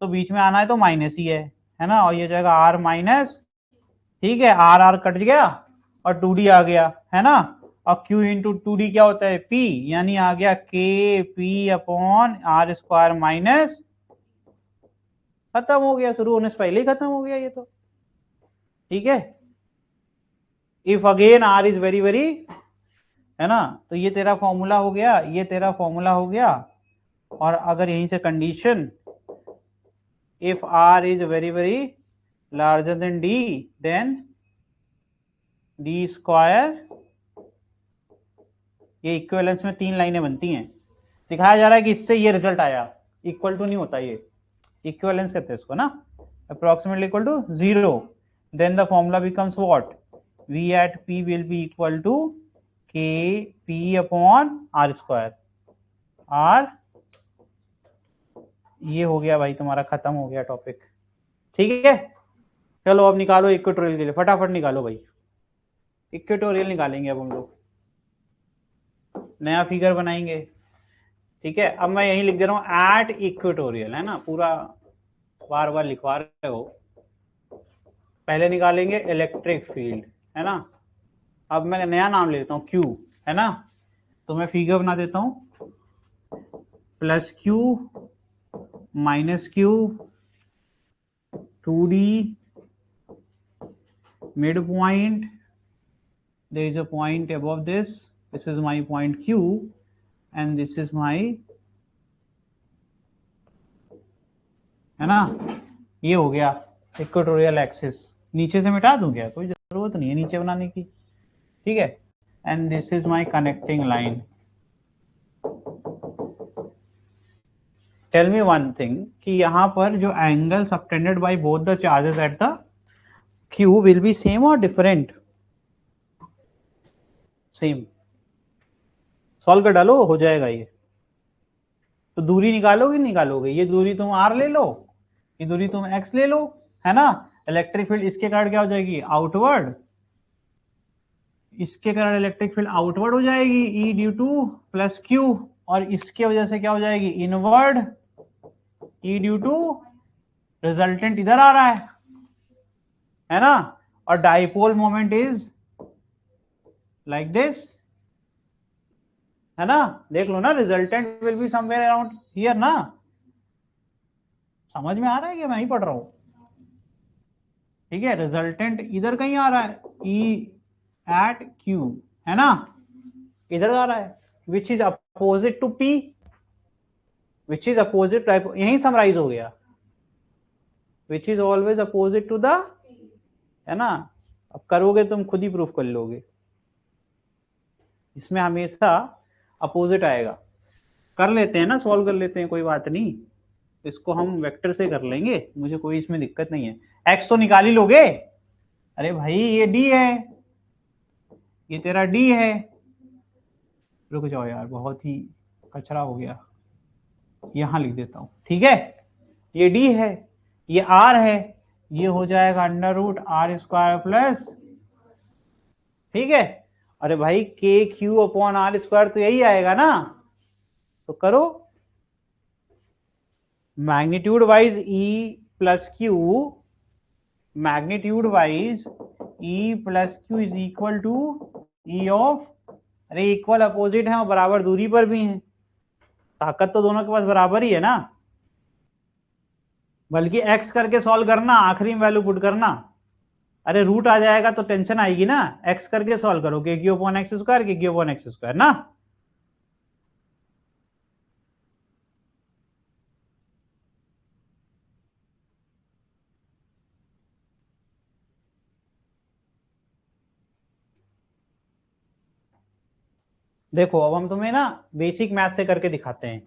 Speaker 1: तो बीच में आना है तो माइनस ही है ना। और ये जाएगा आर माइनस, ठीक है, आर आर कट गया और 2d आ गया, है ना। और q इंटू 2d क्या होता है, p, यानी आ गया k p upon are square minus, खत्म हो गया, शुरू होने से पहले ही खत्म हो गया ये तो, ठीक है। If again r is very very, है ना, तो ये तेरा फॉर्मूला हो गया, ये तेरा फॉर्मूला हो गया। और अगर यहीं से condition, if r is very very larger than d, then d square, ये इक्विवेलेंस में 3 लाइनें बनती हैं, दिखाया जा रहा है कि इससे ये रिजल्ट आया, इक्वल टू नहीं होता, ये इक्विवेलेंस कहते हैं इसको ना, approximately equal to 0, then the formula becomes what, v at p will be equal to k p upon r square, r, ये हो गया भाई तुम्हारा, खत्म हो गया टॉपिक, ठीक है। चलो अब निकालो इक्वेटोरियल के लिए, फटाफट निकालो भाई, इक्वेटोरियल निकालेंगे अब हम लोग, नया फिगर बनाएंगे, ठीक है। अब मैं यही लिख दे रहा हूं एट इक्वेटोरियल, है ना, पूरा बार बार लिखवा रहे हो। पहले निकालेंगे इलेक्ट्रिक फील्ड, है ना। अब मैं नया नाम ले लेता हूं Q, है ना, तो मैं फिगर बना देता हूं, plus Q minus Q 2d mid point, there is a point above this is my point Q and this is my, है ना, ये हो गया इक्वेटोरियल एक्सिस। नीचे से मिटा दूं क्या, कोई जरूरत नहीं है नीचे बनाने की, ठीक है। And this is my connecting line. Tell me one thing, कि यहां पर जो angle subtended by both the charges at the Q will be same और डिफरेंट, सेम। सॉल्व कर डालो, हो जाएगा ये। तो दूरी निकालोगे निकालोगे, ये दूरी तुम r ले लो, ये दूरी तुम x ले लो, है ना। इलेक्ट्रिक फील्ड इसके कारण क्या हो जाएगी, आउटवर्ड, इसके कारण इलेक्ट्रिक फील्ड आउटवर्ड हो जाएगी, E due to plus Q, और इसके वजह से क्या हो जाएगी, inward, E due to resultant इधर आ रहा है ना, और dipole moment is like this, है ना, देख लो ना, resultant will be somewhere around here ना। समझ में आ रहा है कि मैं ही पढ़ रहा हूं? ठीक है, रिजल्टेंट इधर कहीं आ रहा है, ई एट क्यू, है ना, इधर आ रहा है, which is opposite to p, which is opposite, यही समराइज हो गया, which is always opposite to the, है ना। अब करोगे तुम खुद ही प्रूफ कर लोगे, इसमें हमेशा अपोजिट आएगा। कर लेते हैं ना, सॉल्व कर लेते हैं, कोई बात नहीं, इसको हम वेक्टर से कर लेंगे, मुझे कोई इसमें दिक्कत नहीं है। एक्स तो निकाल ही लोगे, अरे भाई ये डी है, ये तेरा डी है, रुक जाओ यार, बहुत ही कचरा हो गया, यहां लिख देता हूं, ठीक है, ये डी है, ये आर है, ये हो जाएगा under root r square plus, ठीक है, अरे भाई के क्यू अपॉन आर स्क्वायर तो यही आएगा ना, तो करो, magnitude wise E plus q, magnitude wise E plus q is equal to E of, अरे इक्वल अपोजिट है और बराबर दूरी पर भी है, ताकत तो दोनों के पास बराबर ही है ना, बल्कि एक्स करके सॉल्व करना, आखिरी में वैल्यू पुट करना, अरे रूट आ जाएगा तो टेंशन आएगी ना, एक्स करके सॉल्व करो, के क्यू अपॉन एक्स स्क्वायर, के क्यू अपॉन एक्स स्क्वायर ना। देखो अब हम तुम्हें ना बेसिक मैथ से करके दिखाते हैं,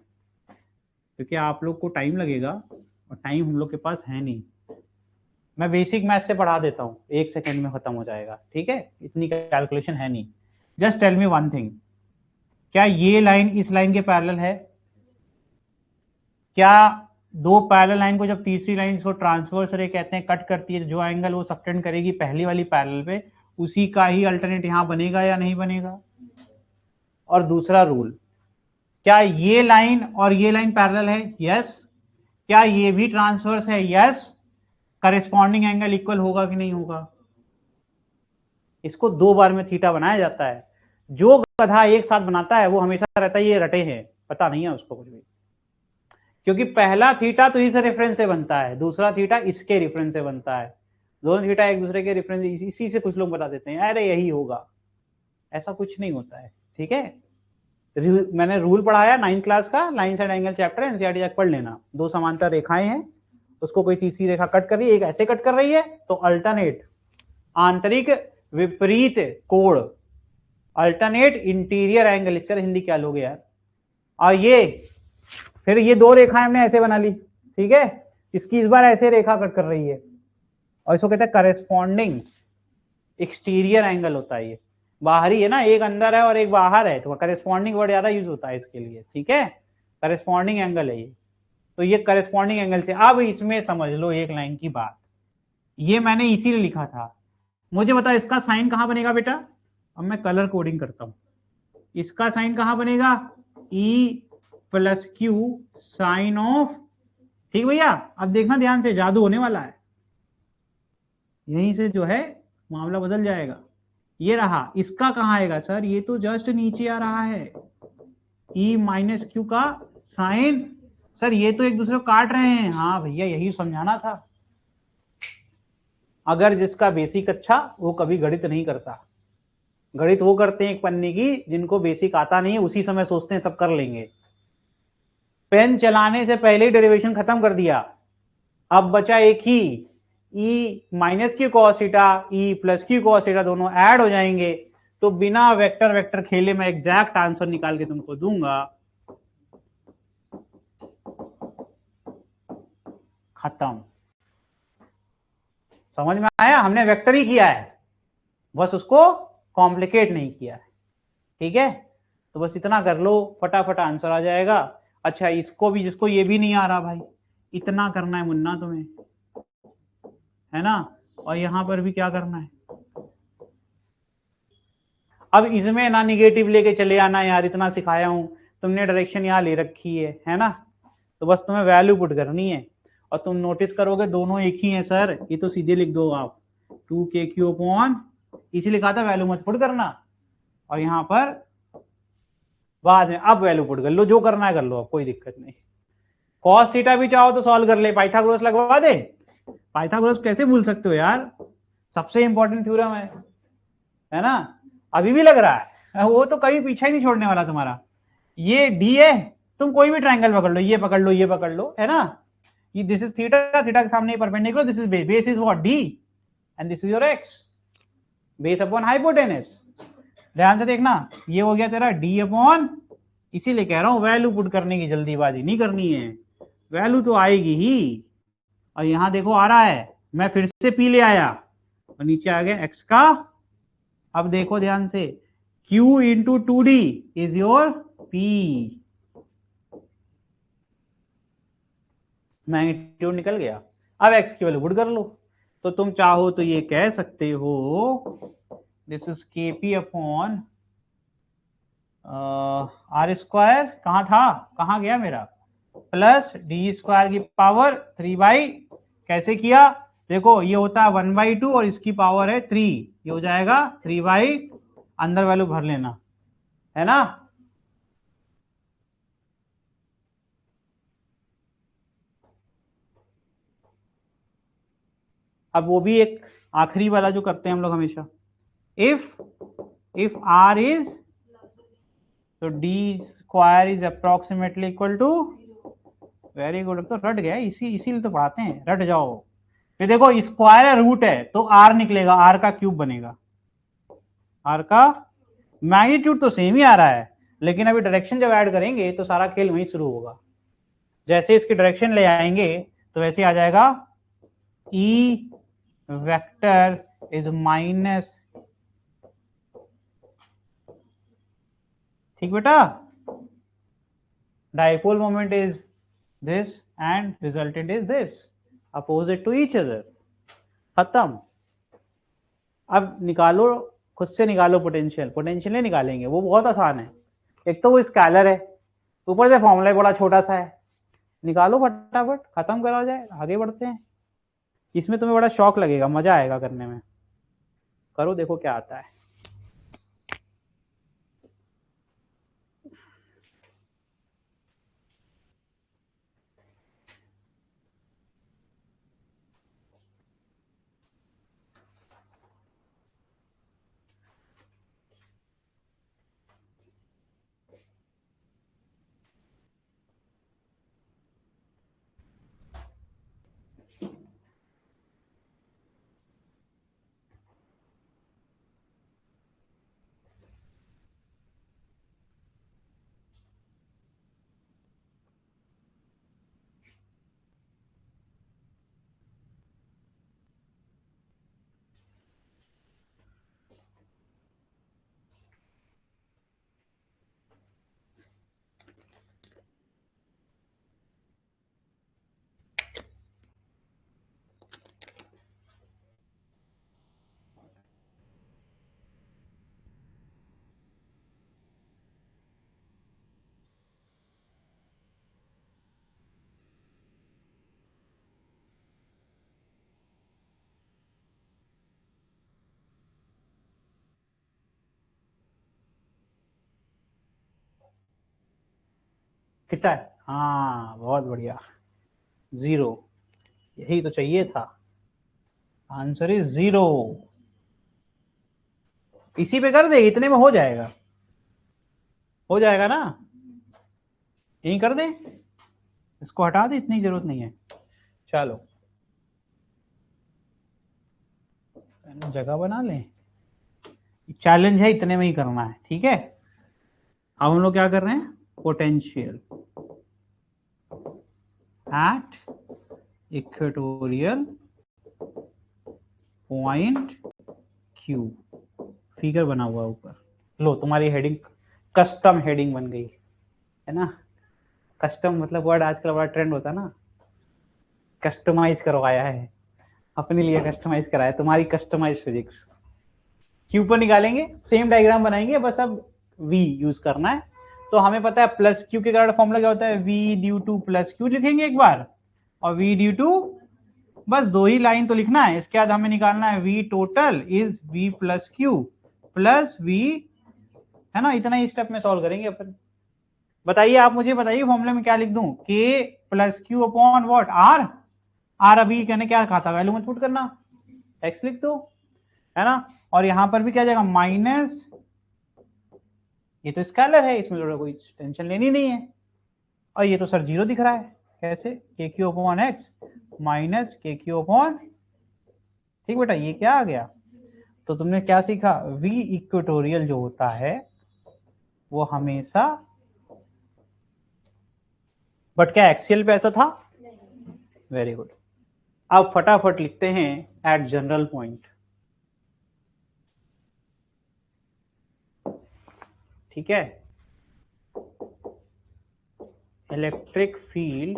Speaker 1: क्योंकि आप लोग को टाइम लगेगा और टाइम हम लोग के पास है नहीं, मैं बेसिक मैथ से पढ़ा देता हूँ, 1 सेकेंड में खत्म हो जाएगा, ठीक है, इतनी कैलकुलेशन है नहीं। Just tell me one thing, क्या ये लाइन इस लाइन के पैरेलल है? क्या दो पैरेलल लाइन को जब तीसरी लाइन इसको ट्रांसवर्स रे कहते हैं, कट करती है, जो एंगल वो सबटेंड करेगी पहली वाली पैरेलल पे, उसी का ही अल्टरनेट यहां बनेगा या नहीं बनेगा? और दूसरा रूल, क्या ये लाइन और ये लाइन पैरेलल है? यस। क्या ये भी ट्रांसवर्स है? यस। करेस्पॉन्डिंग एंगल इक्वल होगा कि नहीं होगा? इसको 2 बार में थीटा बनाया जाता है, जो गधा एक साथ बनाता है वो हमेशा रहता है ये रटे हैं, पता नहीं है उसको कुछ भी, क्योंकि पहला थीटा तो इस रेफरेंस से बनता है, दूसरा थीटा इसके रेफरेंस से बनता है, दोनों थीटा एक दूसरे के रेफरेंस, इसी से कुछ लोग बता देते हैं अरे यही होगा, ऐसा कुछ नहीं होता है, ठीक है। मैंने रूल पढ़ाया 9th क्लास का, line side angle chapter, NCERT जाकर पढ़ लेना, दो समांतर रेखाएं हैं, उसको कोई तीसरी रेखा कट कर रही है, एक ऐसे कट कर रही है तो अल्टरनेट आंतरिक विपरीत कोण, अल्टरनेट इंटीरियर एंगल, इससे हिंदी क्या लोगे यार। और ये फिर ये दो रेखाएं हमने ऐसे बना ली, ठीक है, इसकी इस बार ऐसे रेखा कट कर रही है, और इसको कहते हैं करेस्पॉन्डिंग एक्सटीरियर एंगल होता है, ये बाहरी है ना, एक अंदर है और एक बाहर है, तो करेस्पॉन्डिंग वर्ड ज्यादा यूज होता है इसके लिए, ठीक है, करेस्पॉन्डिंग एंगल है ये, तो ये करेस्पॉन्डिंग एंगल से। अब इसमें समझ लो एक लाइन की बात, ये मैंने इसीलिए लिखा था, मुझे बता इसका साइन कहां बनेगा बेटा, अब मैं कलर कोडिंग करता हूं, इसका साइन कहां बनेगा, E plus q sine of, ठीक भैया, अब देखना ध्यान से, जादू होने वाला है, यहीं से जो है मामला बदल जाएगा। ये रहा, इसका कहां आएगा सर, ये तो जस्ट नीचे आ रहा है, ई माइनस क्यू का साइन, सर ये तो एक दूसरे को काट रहे हैं, हाँ भैया यही समझाना था। अगर जिसका बेसिक अच्छा वो कभी गणित नहीं करता, गणित वो करते हैं एक पन्ने की, जिनको बेसिक आता नहीं है उसी समय सोचते हैं सब कर लेंगे, पेन चलाने से पहले ही डेरिवेशन खत्म कर दिया, अब बचा एक ही, E minus Q cos theta, E plus Q cos theta, दोनों ऐड हो जाएंगे, तो बिना वेक्टर वेक्टर खेले मैं एग्जैक्ट आंसर निकाल के तुमको दूंगा, खत्म। समझ में आया, हमने वेक्टर ही किया है, बस उसको कॉम्प्लिकेट नहीं किया है, ठीक है, तो बस इतना कर लो, फटाफट आंसर आ जाएगा। अच्छा इसको भी, जिसको ये भी नहीं आ रहा भाई, इतना करना है मुन्ना तुम्हें, है ना, और यहां पर भी क्या करना है, अब इसमें ना निगेटिव लेके चले आना यार, इतना सिखाया हूं, तुमने डायरेक्शन यहां ले रखी है ना, तो बस तुम्हें वैल्यू पुट करनी है, और तुम नोटिस करोगे दोनों एक ही हैं सर, ये तो सीधे लिख दो आप 2kq अपॉन, इसी लिखा था वैल्यू मत पुट करना, और यहां पर बाद में अब वैल्यू पुट कर लो, जो करना है कर लो, अब कोई दिक्कत नहीं। कॉस थीटा भी चाहो तो सॉल्व कर ले, पाइथागोरस लगवा दे। पाइथागोरस कैसे भूल सकते हो यार, सबसे इंपॉर्टेंट थ्योरम है ना, अभी भी लग रहा है, वो तो कभी पीछे ही नहीं छोड़ने वाला तुम्हारा। ये डी है, तुम कोई भी ट्रायंगल पकड़ लो, ये पकड़ लो, ये पकड़ लो, है ना, ये दिस इज थीटा, थीटा के सामने perpendicular, this is base, base is what D, and this is your x, base upon hypotenuse. ध्यान से देखना, ये हो गया तेरा डी अपॉन, इसीलिए कह रहा हूं वैल्यू पुट करने की जल्दीबाजी नहीं करनी है, वैल्यू तो आएगी ही। और यहां देखो आ रहा है, मैं फिर से पी ले आया और नीचे आ गया एक्स का। अब देखो ध्यान से, Q into 2D is your P, magnitude निकल गया। अब x की वैल्यू पुट कर लो, तो तुम चाहो तो ये कह सकते हो this is KP upon are square, कहां था, कहां गया मेरा, प्लस डी स्क्वायर की पावर 3/, कैसे किया, देखो ये होता है 1/2 और इसकी पावर है 3, ये हो जाएगा 3/, अंदर वैल्यू भर लेना, है ना। अब वो भी एक आखिरी वाला जो करते हैं हम लोग हमेशा, इफ आर इज, तो d square is approximately equal to, very good, तो रट गया, इसीलिए तो पढ़ाते हैं, रट जाओ। फिर देखो स्क्वायर है, रूट है, तो आर निकलेगा, आर का क्यूब बनेगा, आर का मैग्नीट्यूड तो सेम ही आ रहा है, लेकिन अभी डायरेक्शन जब ऐड करेंगे तो सारा खेल वहीं शुरू होगा। जैसे इसकी डायरेक्शन ले आएंगे तो वैसे आ जाएगा, ई वेक्टर इज माइनस, ठीक बेटा, dipole moment is this and resultant is this, opposite to each other, खत्म। अब निकालो, खुद से निकालो पोटेंशियल, पोटेंशियल नहीं निकालेंगे, वो बहुत आसान है, एक तो वो स्केलर है, ऊपर से फॉर्मूला बड़ा छोटा सा है, निकालो फटाफट, खत्म करा जाए, आगे बढ़ते हैं। इसमें तुम्हें बड़ा शौक लगेगा, मजा आएगा करने में, करो देखो क्या आता है। कितना है, हाँ बहुत बढ़िया, 0, यही तो चाहिए था, आंसर इज 0। इसी पे कर दे, इतने में हो जाएगा ना, यही कर दे, इसको हटा दे, इतनी जरूरत नहीं है, चलो जगह बना लें, चैलेंज है, इतने में ही करना है, ठीक है। अब हम लोग क्या कर रहे हैं, potential at equatorial point Q, figure बना हुआ ऊपर, लो तुम्हारी हेडिंग कस्टम हेडिंग बन गई, है ना, कस्टम मतलब वर्ड आजकल बड़ा ट्रेंड होता है ना, कस्टमाइज करवाया है, अपने लिए कस्टमाइज कराया, तुम्हारी कस्टमाइज फिजिक्स। क्यू पर निकालेंगे, सेम डायग्राम बनाएंगे, बस अब v यूज करना है। तो हमें पता है प्लस क्यू के कारण फॉर्मूला क्या होता है, v due to plus Q, लिखेंगे एक बार, और v ड्यू टू, बस 2 ही लाइन तो लिखना है। इसके बाद हमें निकालना है v total is v plus Q plus v, है ना। इतना ही स्टेप में सॉल्व करेंगे अपन। बताइए, आप मुझे बताइए फॉर्मूले में क्या लिख दूं, k plus q upon what r. R अभी कहने क्या कहा था, वैल्यू मत पुट करना, x लिख दो, है ना। और यहां पर भी क्या जाएगा माइनस, ये तो स्केलर है, इसमें थोड़ा कोई टेंशन लेनी नहीं है। और ये तो सर जीरो दिख रहा है, कैसे, के q upon x minus k q upon, ठीक बेटा, ये क्या आ गया। तो तुमने क्या सीखा, v इक्वेटोरियल जो होता है वो हमेशा, बट क्या एक्सियल पे ऐसा था, वेरी गुड। अब फटाफट लिखते हैं एट जनरल पॉइंट, ठीक है। इलेक्ट्रिक फील्ड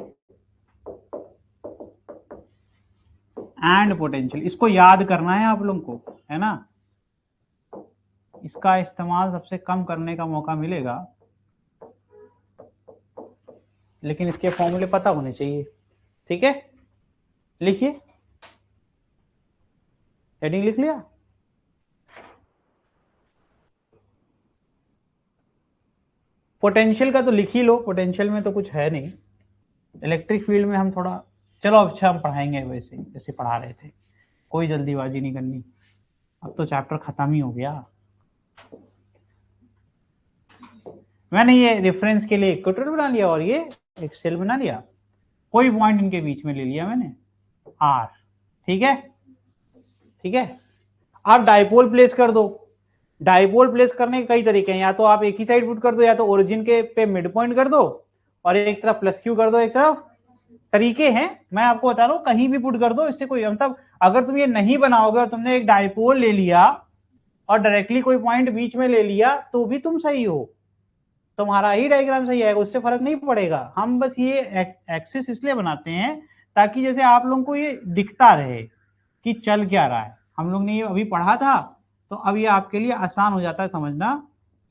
Speaker 1: एंड पोटेंशियल, इसको याद करना है आप लोगों को, है ना। इसका इस्तेमाल सबसे कम करने का मौका मिलेगा, लेकिन इसके फॉर्मूले पता होने चाहिए, ठीक है। लिखिए, हेडिंग लिख लिया। पोटेंशियल का तो लिख ही लो, पोटेंशियल में तो कुछ है नहीं। इलेक्ट्रिक फील्ड में हम थोड़ा, चलो अच्छा हम पढ़ाएंगे वैसे जैसे पढ़ा रहे थे, कोई जल्दीबाजी नहीं करनी। अब तो चैप्टर खत्म ही हो गया। मैंने ये रेफरेंस के लिए इक्वेटर बना लिया और ये एक्सेल बना लिया, कोई पॉइंट इनके बीच में ले लिया मैंने आर, ठीक है, ठीक है। आप डाइपोल प्लेस कर दो, डाइपोल प्लेस करने के कई तरीके हैं, या तो आप एक ही साइड पुट कर दो, या तो ओरिजिन के पे मिड पॉइंट कर दो और एक तरफ प्लस क्यू कर दो, एक तरफ, तरीके हैं, मैं आपको बता रहा हूं, कहीं भी पुट कर दो, इससे कोई मतलब, अगर तुम ये नहीं बनाओगे और तुमने एक डाइपोल ले लिया और डायरेक्टली कोई पॉइंट बीच में ले लिया तो भी तुम सही हो, तुम्हारा ही डायग्राम सही आएगा, उससे फर्क नहीं पड़ेगा। हम बस ये एक्सिस इसलिए बनाते हैं ताकि जैसे आप लोगों को ये दिखता रहे कि चल क्या रहा है। हम लोग ने ये अभी पढ़ा था, तो अब ये आपके लिए आसान हो जाता है समझना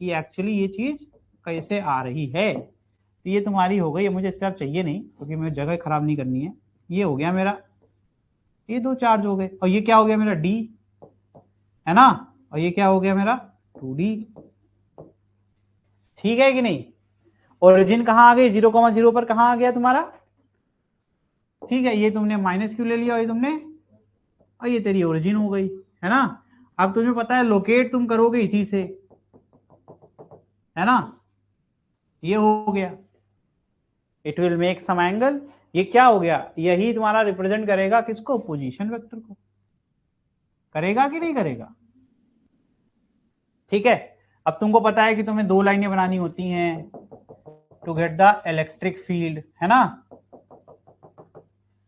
Speaker 1: कि एक्चुअली ये चीज कैसे आ रही है। तो ये तुम्हारी हो गई, मुझे इससे अब चाहिए नहीं क्योंकि मुझे जगह खराब नहीं करनी है। ये हो गया मेरा, ये दो चार्ज हो गए, और ये क्या हो गया मेरा डी, है ना, और ये क्या हो गया मेरा 2D, ठीक है कि नहीं। ओरिजिन कहाँ आ गई, 0,0 पर कहाँ आ गया तुम्हारा, ठीक है। ये तुमने माइनस क्यू ले लिया और ये तुमने, और ये तेरी ओरिजिन हो गई, है ना। अब तुम्हें पता है लोकेट तुम करोगे इसी से, है ना, ये हो गया, it will make some angle, ये क्या हो गया, यही तुम्हारा रिप्रेजेंट करेगा किसको, पोजीशन वेक्टर को, करेगा कि नहीं करेगा, ठीक है। अब तुमको पता है कि तुम्हें 2 लाइनें बनानी होती हैं to get the electric field, है ना।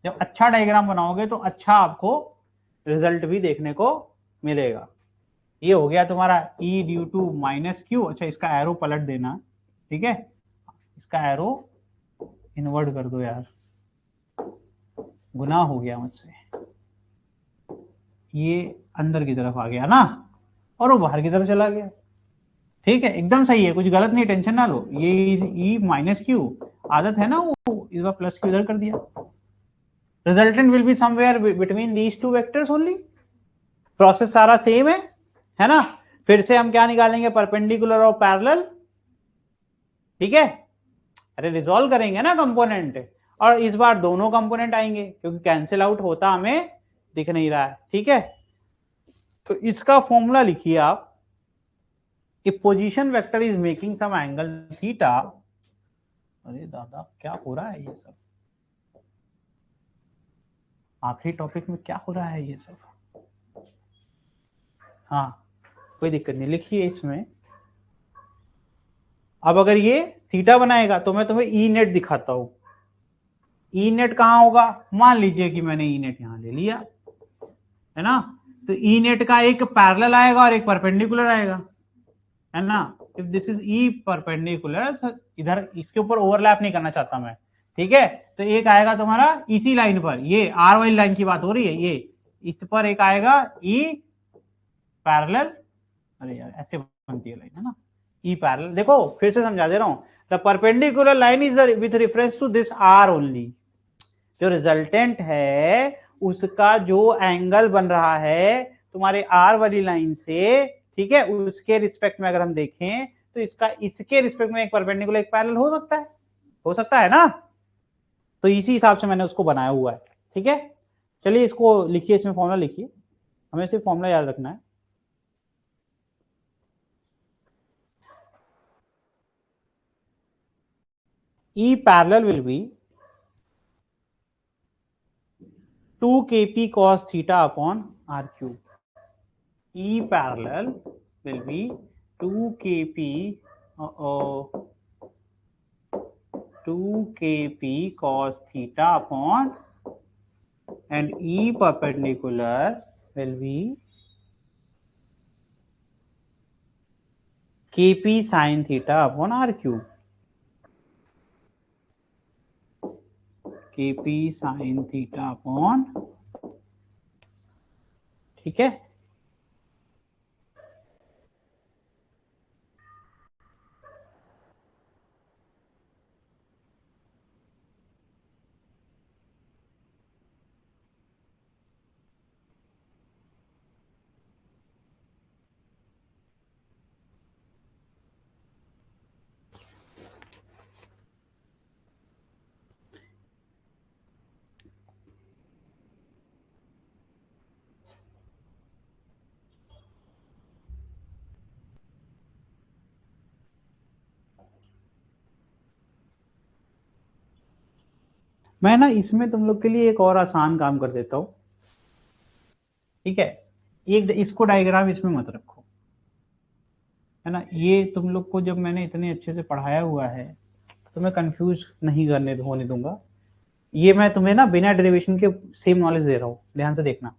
Speaker 1: जब अच्छा डायग्राम बनाओगे तो अच्छा आपको रिजल्ट भी देखने को मिलेगा। ये हो गया तुम्हारा E due to minus q. अच्छा, इसका एरो पलट देना, ठीक है, इसका एरो इन्वर्ट कर दो यार, गुनाह हो गया मुझसे, ये अंदर की तरफ आ गया ना और वो बाहर की तरफ चला गया, ठीक है, एकदम सही है, कुछ गलत नहीं, टेंशन ना लो। ये ई माइनस क्यू आदत है ना, वो इस बार प्लस क्यू इधर कर दिया। Resultant will be somewhere between these two vectors only. Process सारा सेम है ना। फिर से हम क्या निकालेंगे, परपेंडिकुलर और पैरेलल, ठीक है। अरे रिजॉल्व करेंगे ना कंपोनेंट, और इस बार दोनों कंपोनेंट आएंगे क्योंकि कैंसिल आउट होता हमें दिख नहीं रहा है, ठीक है। तो इसका फॉर्मूला लिखिए आप, if position vector is making some angle theta, अरे दादा क्या हो रहा है ये सब, आखिरी टॉपिक में क्या हो रहा है ये सब। हाँ कोई दिक्कत नहीं, लिखिए इसमें। अब अगर ये थीटा बनाएगा तो मैं तुम्हें ई नेट दिखाता हूं। ई नेट कहां होगा, मान लीजिए कि मैंने ई नेट यहां ले लिया, है ना। तो ई नेट का एक पैरेलल आएगा और एक परपेंडिकुलर आएगा, है ना। If this is E perpendicular, इधर इसके ऊपर ओवरलैप नहीं करना चाहता मैं, ठीक है। तो एक आएगा तुम्हारा इसी लाइन पर, ये आर वाली लाइन की बात हो रही है, ये इस पर एक आएगा ई पैरेलल, अरे यार ऐसे बनती है लाइन, है ना, ई पैरेलल। देखो फिर से समझा दे रहा हूं, the perpendicular line is with reference to this r only, जो रिजल्टेंट है उसका जो एंगल बन रहा है तुम्हारे आर वाली लाइन से, ठीक है, उसके रिस्पेक्ट में अगर हम देखें तो इसका इसके रिस्पेक्ट में एक परपेंडिकुलर एक पैरेलल हो सकता है ना। तो इसी हिसाब से मैंने उसको बनाया हुआ है, ठीक है। चलिए इसको लिखिए, इसमें फॉर्मूला लिखिए, हमें सिर्फ फॉर्मूला याद रखना है। E parallel will be 2 kp cos theta upon r cube. E parallel will be 2 kp 2 kp cos theta upon, and E perpendicular will be kp sin theta upon r cube. kp sin theta upon, ठीक है। मैं ना इसमें तुम लोग के लिए एक और आसान काम कर देता हूं, ठीक है। एक इसको डायग्राम इसमें मत रखो, है ना। ये तुम लोग को जब मैंने इतने अच्छे से पढ़ाया हुआ है तो मैं कंफ्यूज नहीं होने दूंगा। ये मैं तुम्हें ना बिना डेरिवेशन के सेम नॉलेज दे रहा हूँ, ध्यान से देखना।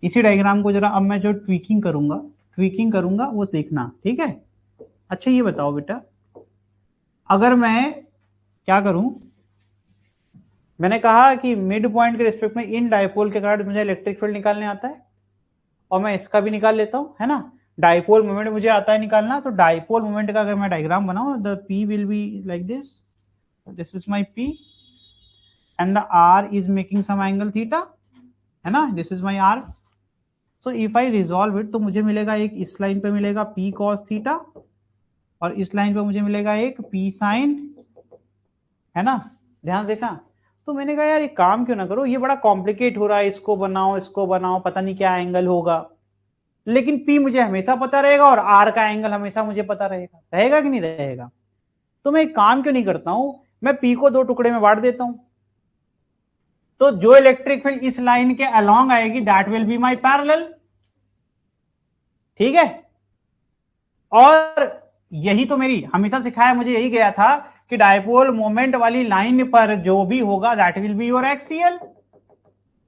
Speaker 1: इसी डायग्राम को जरा अब मैं जो ट्वीकिंग करूंगा वो देखना, ठीक है। अच्छा ये बताओ बेटा, अगर मैं क्या करूं, मैंने कहा कि मिड पॉइंट के रिस्पेक्ट में इन डायपोल के कारण मुझे इलेक्ट्रिक फील्ड निकालने आता है, और मैं इसका भी निकाल लेता हूं, है ना। डायपोल मोमेंट मुझे आता है निकालना, तो डायपोल मोमेंट का अगर मैं डायग्राम बनाऊं, the p will be like this is my p, and the r is making some angle theta, है ना, this is my r. So if I resolve it तो मुझे मिलेगा एक इस लाइन पे मिलेगा पी कॉस थीटा, और इस लाइन पे मुझे मिलेगा एक पी साइन, है ना, ध्यान से देखना। तो मैंने कहा यार एक काम क्यों ना करो, ये बड़ा कॉम्प्लिकेट हो रहा है, इसको बनाओ, पता नहीं क्या एंगल होगा, लेकिन पी मुझे हमेशा पता रहेगा और आर का एंगल हमेशा मुझे पता रहेगा कि नहीं रहेगा। तो मैं एक काम क्यों नहीं करता हूं, मैं पी को दो टुकड़े में बांट देता हूं, तो जो इलेक्ट्रिक फील्ड इस लाइन के अलोंग आएगी that will be my parallel, ठीक है। और यही तो मेरी हमेशा सिखाया, मुझे यही गया था कि डायपोल मोमेंट वाली लाइन पर जो भी होगा that will be your axial.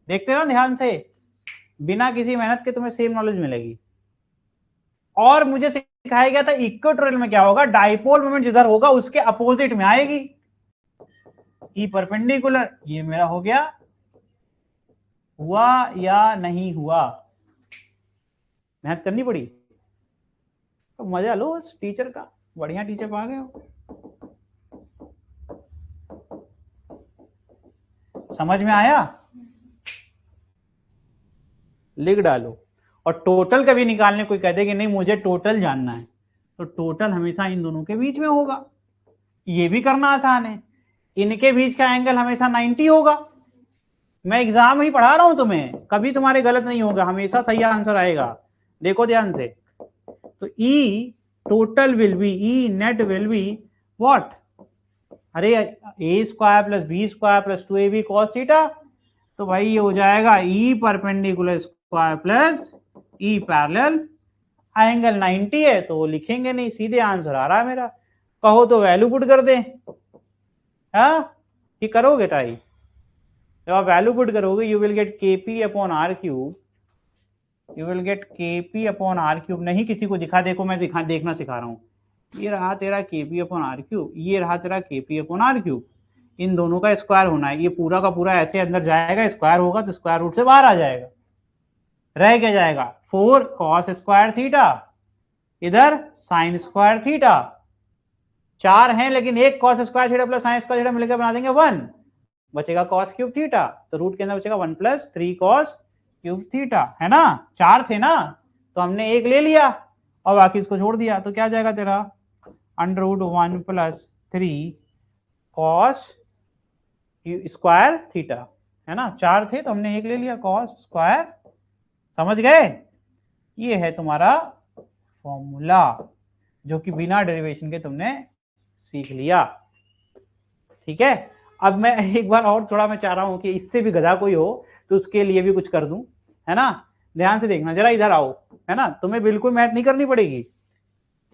Speaker 1: देखते रहो ध्यान से, बिना किसी मेहनत के तुम्हें सेम नॉलेज मिलेगी। और मुझे सिखाया गया था इक्वेटोरियल में क्या होगा, डायपोल मोमेंट जिधर होगा उसके अपोजिट में आएगी ई परपेंडिकुलर। ये मेरा हो गया, हुआ या नहीं हुआ, मेहनत करनी पड़ी तो मजा लो उस टीचर का, बढ़िया टीचर पा गए हो। समझ में आया, लिख डालो। और टोटल कभी निकालने कोई कहते कि नहीं मुझे टोटल जानना है, तो टोटल हमेशा इन दोनों के बीच में होगा, ये भी करना आसान है। इनके बीच का एंगल हमेशा 90 होगा। मैं एग्जाम ही पढ़ा रहा हूं तुम्हें, कभी तुम्हारे गलत नहीं होगा, हमेशा सही आंसर आएगा। देखो ध्यान से, तो E total will be, E net will be what, अरे A square plus B square plus 2ab cos theta, तो भाई ये हो जाएगा E perpendicular square plus E parallel, angle 90 है तो लिखेंगे नहीं, सीधे आंसर आ रहा है मेरा। कहो तो वैल्यू पुट कर दें, हाँ कि करोगे टाई, जब आप वैल्यू पुट करोगे you will get kp upon r cube, you will get kp upon r cube. नहीं किसी को दिखा, देखो मैं देखना सिखा रहा हूँ, ये रहा तेरा kp अपॉन आर क्यूब, ये रहा तेरा kp अपॉन आर क्यूब, इन दोनों का स्क्वायर होना है, ये पूरा का पूरा ऐसे अंदर जाएगा, स्क्वायर होगा तो स्क्वायर रूट से बाहर आ जाएगा, रह क्या जाएगा 4 cos स्क्वायर थीटा, इधर साइन स्क्वायर थीटा, 4 हैं लेकिन एक cos square theta plus sine square theta मिलकर बना देंगे 1, बचेगा cos क्यूब थीटा, तो रूट के अंदर बचेगा 1 प्लस 3 cos क्यूब थीटा, है ना, 4 थे ना, तो हमने एक ले लिया और बाकी इसको छोड़ दिया, तो क्या आ जाएगा तेरा under root 1 plus 3 cos square theta, है ना, 4 थे तो हमने एक ले लिया cos स्क्वायर, समझ गए। ये है तुम्हारा फॉर्मूला जो कि बिना डेरिवेशन के तुमने सीख लिया, ठीक है। अब मैं एक बार और थोड़ा मैं चाह रहा हूं कि इससे भी गधा कोई हो तो उसके लिए भी कुछ कर दूं, है ना, ध्यान से देखना जरा, इधर आओ, है ना, तुम्हें बिल्कुल मैथ नहीं करनी पड़ेगी,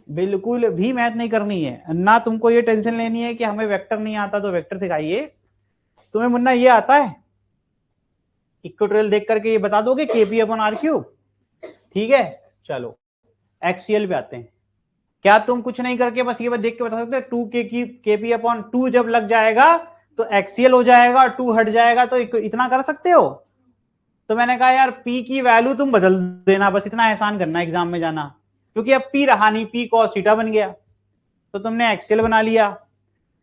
Speaker 1: बिल्कुल भी मैथ नहीं करनी है ना, तुमको ये टेंशन लेनी है कि हमें वेक्टर नहीं आता तो वेक्टर सिखाइए। तुम्हें मुन्ना ये आता है, इक्वेटोरियल देख करके ये बता दोगे केपी अपॉन आर क्यूब, ठीक है। चलो एक्सीएल पे आते हैं, क्या तुम कुछ नहीं करके बस ये बात देख के बता सकते हो 2 केपी अपॉन 2 जब लग जाएगा तो एक्सीएल हो जाएगा, 2 हट जाएगा, तो इतना कर सकते हो। तो मैंने कहा यार पी की वैल्यू तुम बदल देना, बस इतना एहसान करना एग्जाम में जाना, क्योंकि अब पी रहा नहीं, पी cos थीटा बन गया, तो तुमने एक्सीएल बना लिया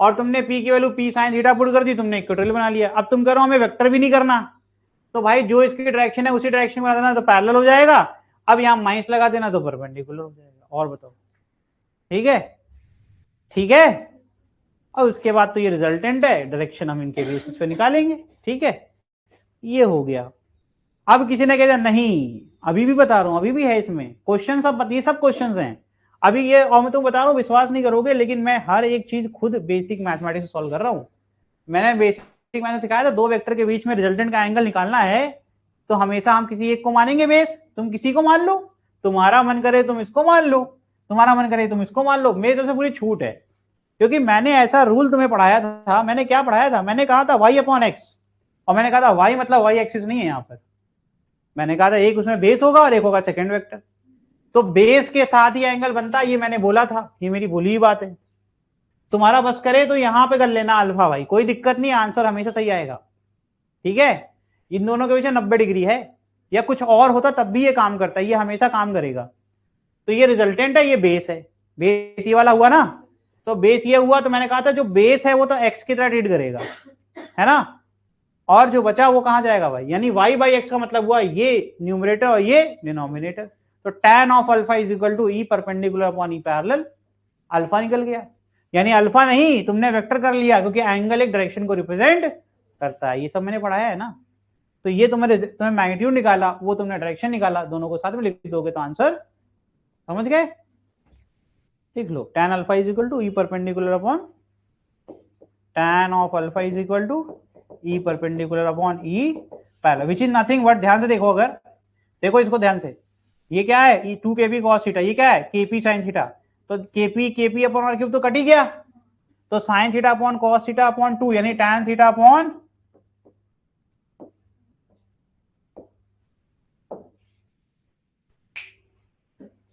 Speaker 1: और तुमने पी की value P sine theta put कर दी, तुमने इक्वेटोरियल बना लिया। अब तुम कह रहे हो हमें वेक्टर भी नहीं करना, तो भाई जो इसकी डायरेक्शन है उसी डायरेक्शन में बना देना, तो पैरेलल हो जाएगा। अब यहां माइनस लगा देना तो परपेंडिकुलर हो जाएगा, और बताओ, ठीक है, ठीक है। और उसके बाद तो ये रिजल्टेंट है, डायरेक्शन हम इनके बेसिस पे निकालेंगे, ठीक है, ये हो गया। अब किसी ने कह दिया नहीं, अभी भी बता रहा हूं, अभी भी है इसमें क्वेश्चन, सब ये सब क्वेश्चन हैं अभी ये, और मैं तो बता रहा हूं विश्वास नहीं करोगे, लेकिन मैं हर एक चीज खुद बेसिक मैथमेटिक्स सॉल्व कर रहा हूं। मैंने बेसिक मैंने सिखाया था, दो वेक्टर के बीच में रिजल्टेंट का एंगल निकालना है तो हमेशा हम किसी एक को मानेंगे बेस, तुम किसी को मान लो, तुम्हारा मन करे तुम इसको मान लो, तुम्हारा मन करे तुम इसको मान लो, मेरी तरफ से पूरी छूट है, क्योंकि मैंने ऐसा रूल तुम्हें पढ़ाया था। मैंने क्या पढ़ाया था, मैंने कहा था y अपॉन एक्स, और मैंने कहा था y मतलब y एक्सिस नहीं है यहाँ पर, मैंने कहा था एक उसमें बेस होगा और एक होगा सेकंड वेक्टर, तो बेस के साथ ही एंगल बनता है, ये मैंने बोला था, ये मेरी बोली ही बात है। तुम्हारा बस करे तो यहां पे कर लेना अल्फा, भाई कोई दिक्कत नहीं, आंसर हमेशा सही आएगा, ठीक है। इन दोनों के बीच 90 डिग्री है, या कुछ और होता तब भी ये काम करता है, ये हमेशा काम करेगा। तो ये रिजल्टेंट है, ये बेस है, बेस ये वाला हुआ ना, तो बेस ये हुआ, तो मैंने कहा था जो बेस है वो तो एक्स की तरह ट्रीट करेगा, है ना, और जो बचा वो कहां जाएगा भाई, यानी y बाई एक्स का मतलब हुआ ये न्यूमरेटर और ये डिनोमिनेटर, तो tan of alpha is equal to E perpendicular upon E parallel, alpha निकल गया, यानी अल्फा नहीं तुमने वेक्टर कर लिया, क्योंकि एंगल एक डायरेक्शन को रिप्रेजेंट करता है, ये सब मैंने पढ़ाया है ना। तो ये तुम्हें मैग्नीट्यूड निकाला, वो तुमने डायरेक्शन निकाला, दोनों को साथ में लिख दोगे तो आंसर समझ गए, लिख लो tan alpha is equal to E perpendicular upon tan of alpha is equal to E perpendicular upon E parallel, which is nothing but, ध्यान से देखो, अगर देखो इसको ध्यान से, ये क्या है, ई 2 kp cos थीटा, ये क्या है kp sin थीटा, तो kp अपॉन r क्यूब तो कट ही गया, तो sin theta upon cos theta upon 2 यानी tan थीटा अपॉन,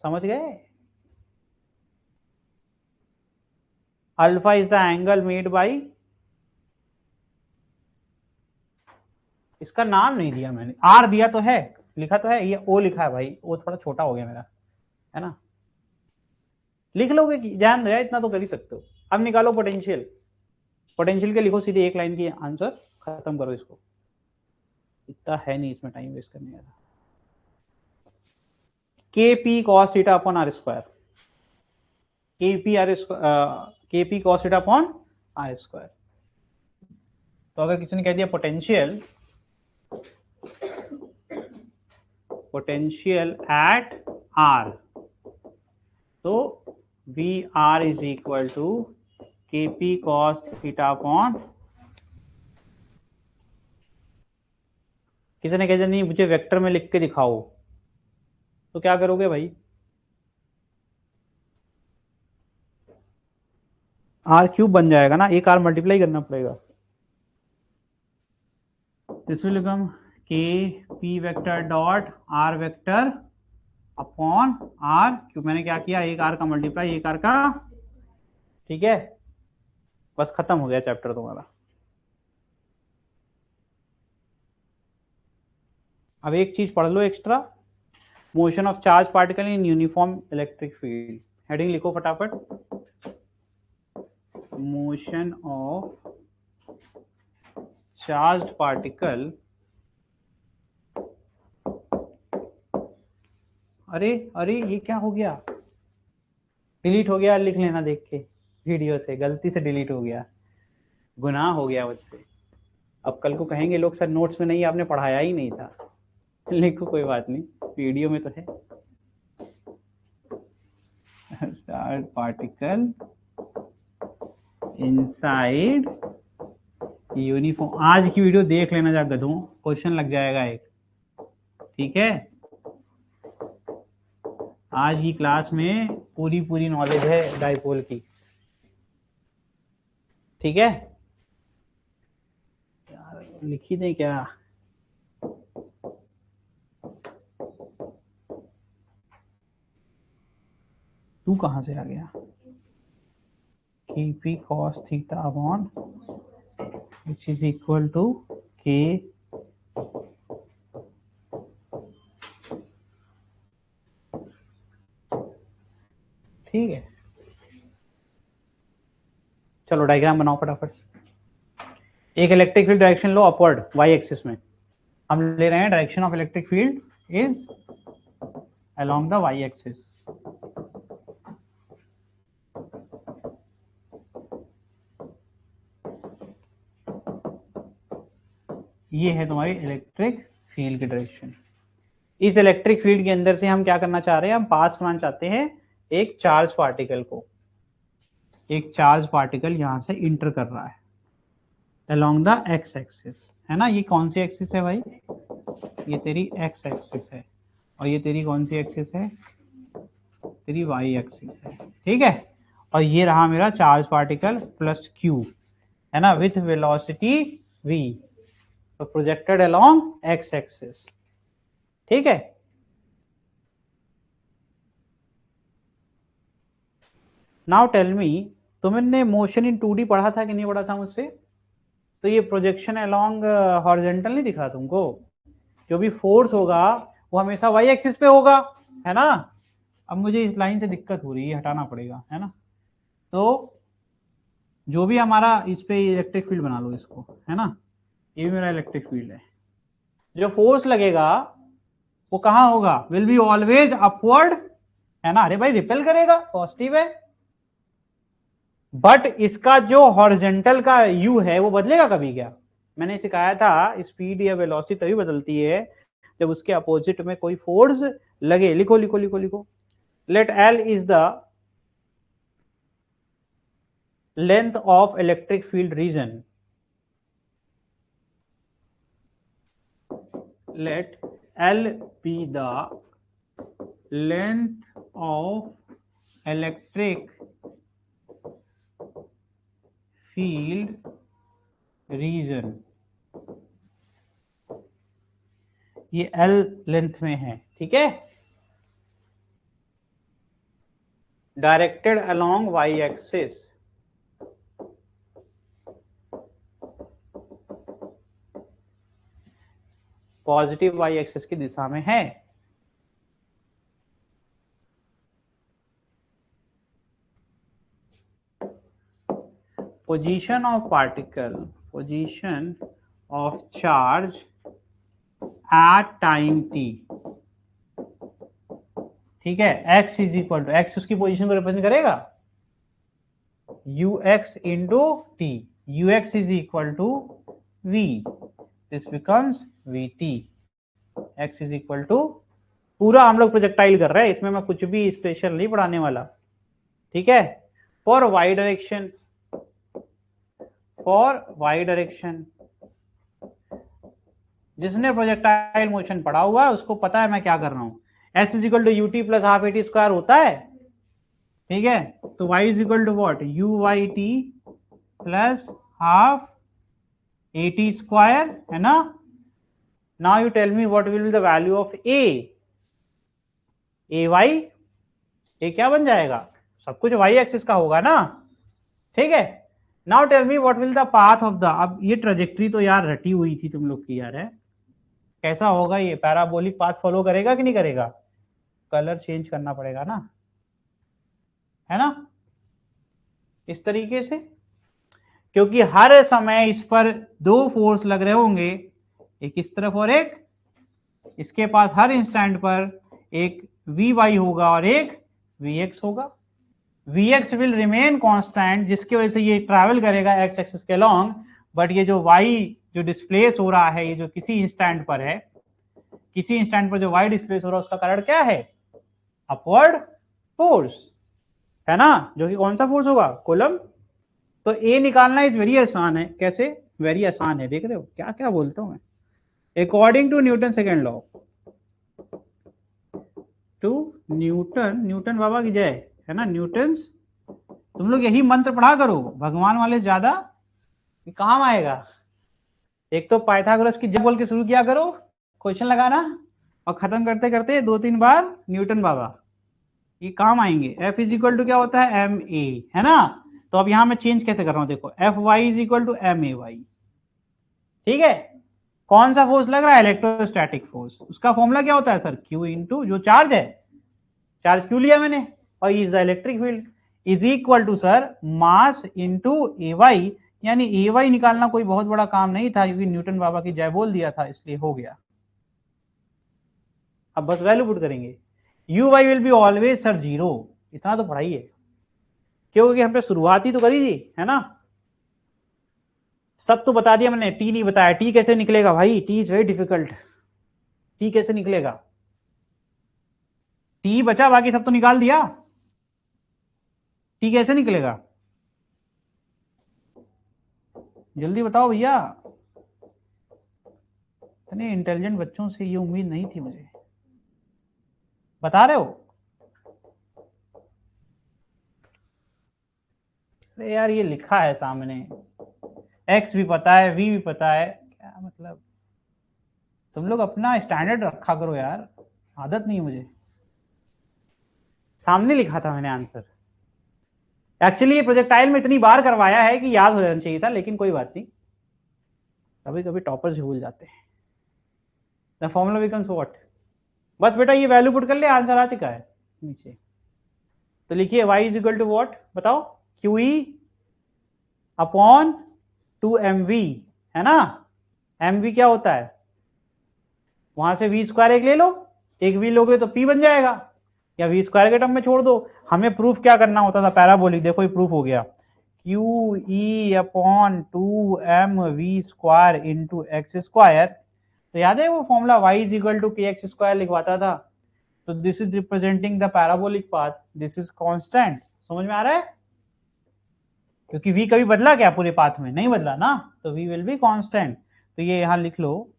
Speaker 1: समझ गए, alpha is the angle made by, इसका नाम नहीं दिया मैंने, आर दिया तो है, लिखा तो है, ये ओ लिखा है भाई, ओ थोड़ा छोटा हो गया मेरा, है ना, लिख लोगे, ध्यान दो, इतना तो कर ही सकते हो। अब निकालो पोटेंशियल, पोटेंशियल के लिखो सीधे एक लाइन की आंसर, खत्म करो इसको, इतना है नहीं इसमें टाइम वेस्ट करने का। K P cos theta upon are square, K P cos theta upon are square, तो अगर किसी ने कह दिया पोटेंशियल, पोटेंशियल एट आर, तो V R is equal to K P cos theta upon, किसी ने कह दिया नहीं मुझे वेक्टर में लिख के दिखाओ, तो क्या करोगे भाई, आर क्यूब बन जाएगा ना, एक आर मल्टीप्लाई करना पड़ेगा, this will become k p vector dot r vector upon r cube, मैंने क्या किया, एक आर का मल्टीप्लाई एक आर का, ठीक है, बस खत्म हो गया चैप्टर तुम्हारा। अब एक चीज पढ़ लो extra, motion of charge particle in uniform electric field, heading लिखो फटाफट, मोशन ऑफ चार्ज्ड पार्टिकल, अरे अरे ये क्या हो गया, डिलीट हो गया, लिख लेना देख के वीडियो से, गलती से डिलीट हो गया, गुनाह हो गया मुझसे। अब कल को कहेंगे लोग सर नोट्स में नहीं, आपने पढ़ाया ही नहीं था। लिखो कोई बात नहीं, वीडियो में तो है। चार्ज पार्टिकल इनसाइड यूनिफॉर्म, आज की वीडियो देख लेना जा गधों, क्वेश्चन लग जाएगा एक, ठीक है। आज की क्लास में पूरी पूरी नॉलेज है डाइपोल की, ठीक है। यार लिखी दें क्या, तू कहां से आ गया, Kp cos theta upon which is equal to K ठीक है। चलो डायग्राम बनाओ फटाफट। एक इलेक्ट्रिक फील्ड डायरेक्शन लो अपवर्ड वाई एक्सिस में, हम ले रहे हैं direction of electric field is along the y axis. ये है तुम्हारी इलेक्ट्रिक फील्ड की डायरेक्शन। इस इलेक्ट्रिक फील्ड के अंदर से हम क्या करना चाह रहे हैं, हम पास करना चाहते हैं एक चार्ज पार्टिकल को, एक चार्ज पार्टिकल यहां से इंटर कर रहा है अलोंग द एक्स एक्सिस, है ना। ये कौन सी एक्सिस है भाई, ये तेरी एक्स एक्सिस है, और ये तेरी कौन सी एक्सिस है, तेरी वाई एक्सिस है, ठीक है। और ये रहा मेरा चार्ज पार्टिकल प्लस क्यू, है ना, विथ वेलोसिटी v, तो प्रोजेक्टेड अलोंग एक्स एक्सिस, ठीक है। नाउ टेल मी, तुमने मोशन इन 2D पढ़ा था कि नहीं पढ़ा था मुझसे, तो ये प्रोजेक्शन अलोंग हॉरिजॉन्टल नहीं दिख रहा तुमको, जो भी फोर्स होगा वो हमेशा वाई एक्सिस पे होगा, है ना। अब मुझे इस लाइन से दिक्कत हो रही है, हटाना पड़ेगा, है ना। तो जो भी हमारा इस पे इलेक्ट्रिक फील्ड बना लो इसको, है ना, ये भी मेरा इलेक्ट्रिक फील्ड है, जो फोर्स लगेगा वो कहां होगा, विल बी ऑलवेज अपवर्ड, है ना। अरे भाई रिपेल करेगा, पॉजिटिव है, बट इसका जो हॉरिजॉन्टल का यू है वो बदलेगा कभी क्या, मैंने सिखाया था स्पीड या वेलोसिटी तभी बदलती है जब उसके अपोजिट में कोई फोर्स लगे। लिखो लिखो लिखो लिखो, let L is the length of electric field region, let L be the length of electric field region, ये L लेंथ में है, ठीक है, directed along y axis, positive y axis की दिशा में है। Position of particle, position of charge at time t, ठीक है, x is equal to, x उसकी पोजीशन को रिप्रेजेंट करेगा ux into t, ux is equal to v, this becomes vt, x is equal to, पूरा हम लोग projectile कर रहे हैं, इसमें मैं कुछ भी स्पेशल नहीं पढ़ाने वाला, ठीक है। For y direction, for y direction, जिसने प्रोजेक्टाइल मोशन पढ़ा हुआ है उसको पता है मैं क्या कर रहा हूं, s is equal to u t plus half a t square होता है, ठीक है। तो y is equal to what, u y t plus half a t square, है ना। Now you tell me what will be the value of a y, ये क्या बन जाएगा, सब कुछ वाई एक्सिस का होगा ना, ठीक है। Now tell me what will the path of the, अब ये ट्रेजेक्टरी तो यार रटी हुई थी तुम लोग की यार, है कैसा होगा, ये पैराबोलिक पाथ फॉलो करेगा कि नहीं करेगा, कलर चेंज करना पड़ेगा ना, है ना, इस तरीके से। क्योंकि हर समय इस पर दो फोर्स लग रहे होंगे, एक इस तरफ और एक इसके पास। हर इंस्टेंट पर एक Vy होगा और एक Vx होगा। Vx विल रिमेन कांस्टेंट, जिसकी वजह से ये ट्रैवल करेगा एक्स एक्सिस के लॉन्ग, बट ये जो y जो डिस्प्लेस हो रहा है, ये जो किसी इंस्टेंट पर है, किसी इंस्टेंट पर जो y डिस्प्लेस हो रहा है, उसका कारण क्या है? अपवर्ड फोर्स, है ना, जो कि कौन सा फोर्स होगा? कूलम। तो ए निकालना इज वेरी आसान है। कैसे? वेरी आसान है, देख रहे हो क्या क्या बोलता हूं मैं। According to Newton second law, to Newton, Newton बाबा की जय, है ना, न्यूटन्स। तुम लोग यही मंत्र पढ़ा करो, भगवान वाले ज्यादा काम आएगा। एक तो पाइथागोरस की जय बोल के शुरू किया करो क्वेश्चन लगाना, और खत्म करते करते 2-3 बार न्यूटन बाबा, ये काम आएंगे। F इज इक्वल टू क्या होता है? एम ए, है ना। तो अब यहां मैं चेंज कैसे कर रहा हूं, देखो, F y is equal to m a y. ठीक है, कौन सा फोर्स लग रहा है? Electrostatic force. उसका फॉर्मूला क्या होता है सर? Q इंटू जो चार्ज है, चार्ज क्यू लिया मैंने, और is the electric field, is equal to sir mass into a y. यानी ए वाई निकालना कोई बहुत बड़ा काम नहीं था, क्योंकि न्यूटन बाबा की जय बोल दिया था, इसलिए हो गया। अब बस वैल्यू पुट करेंगे। U y will be always sir zero, इतना तो पढ़ाई है, क्योंकि हमने शुरुआत ही तो करी थी, है ना। सब तो बता दिया मैंने, टी नहीं बताया। टी कैसे निकलेगा भाई? T is very difficult. T कैसे निकलेगा? टी बचा, बाकी सब तो निकाल दिया। टी कैसे निकलेगा? जल्दी बताओ भैया, इतने इंटेलिजेंट बच्चों से ये उम्मीद नहीं थी मुझे। बता रहे हो? अरे यार, ये लिखा है सामने, एक्स भी पता है, वी भी पता है, क्या मतलब। तुम लोग अपना स्टैंडर्ड रखा करो यार, आदत नहीं है मुझे। सामने लिखा था मैंने आंसर। एक्चुअली ये प्रोजेक्टाइल में इतनी बार करवाया है कि याद हो जाना चाहिए था, लेकिन कोई बात नहीं, कभी कभी टॉपर्स ही भूल जाते हैं। The formula becomes what? बस बेटा ये वैल्यू पुट कर ले, आंसर आ चुका है नीचे। तो लिखिए y is equal to what, बताओ? क्यू ई अपॉन 2mv, है ना। mv क्या होता है? वहां से वी स्क्वायर एक ले लो, एक वी लोगे तो p बन जाएगा, या वी स्क्वायर के टर्म में छोड़ दो। हमें प्रूफ क्या करना होता था? पैराबोलिक। देखो ये प्रूफ हो गया, q E upon 2mv square into x square. तो याद है वो formula y is equal to k x square लिखवाता था। तो this is representing the parabolic path, this is constant. समझ में आ रहा है? क्योंकि v कभी बदला क्या पूरे पाथ में? नहीं बदला ना, तो v विल बी कांस्टेंट। तो ये यहां लिख लो,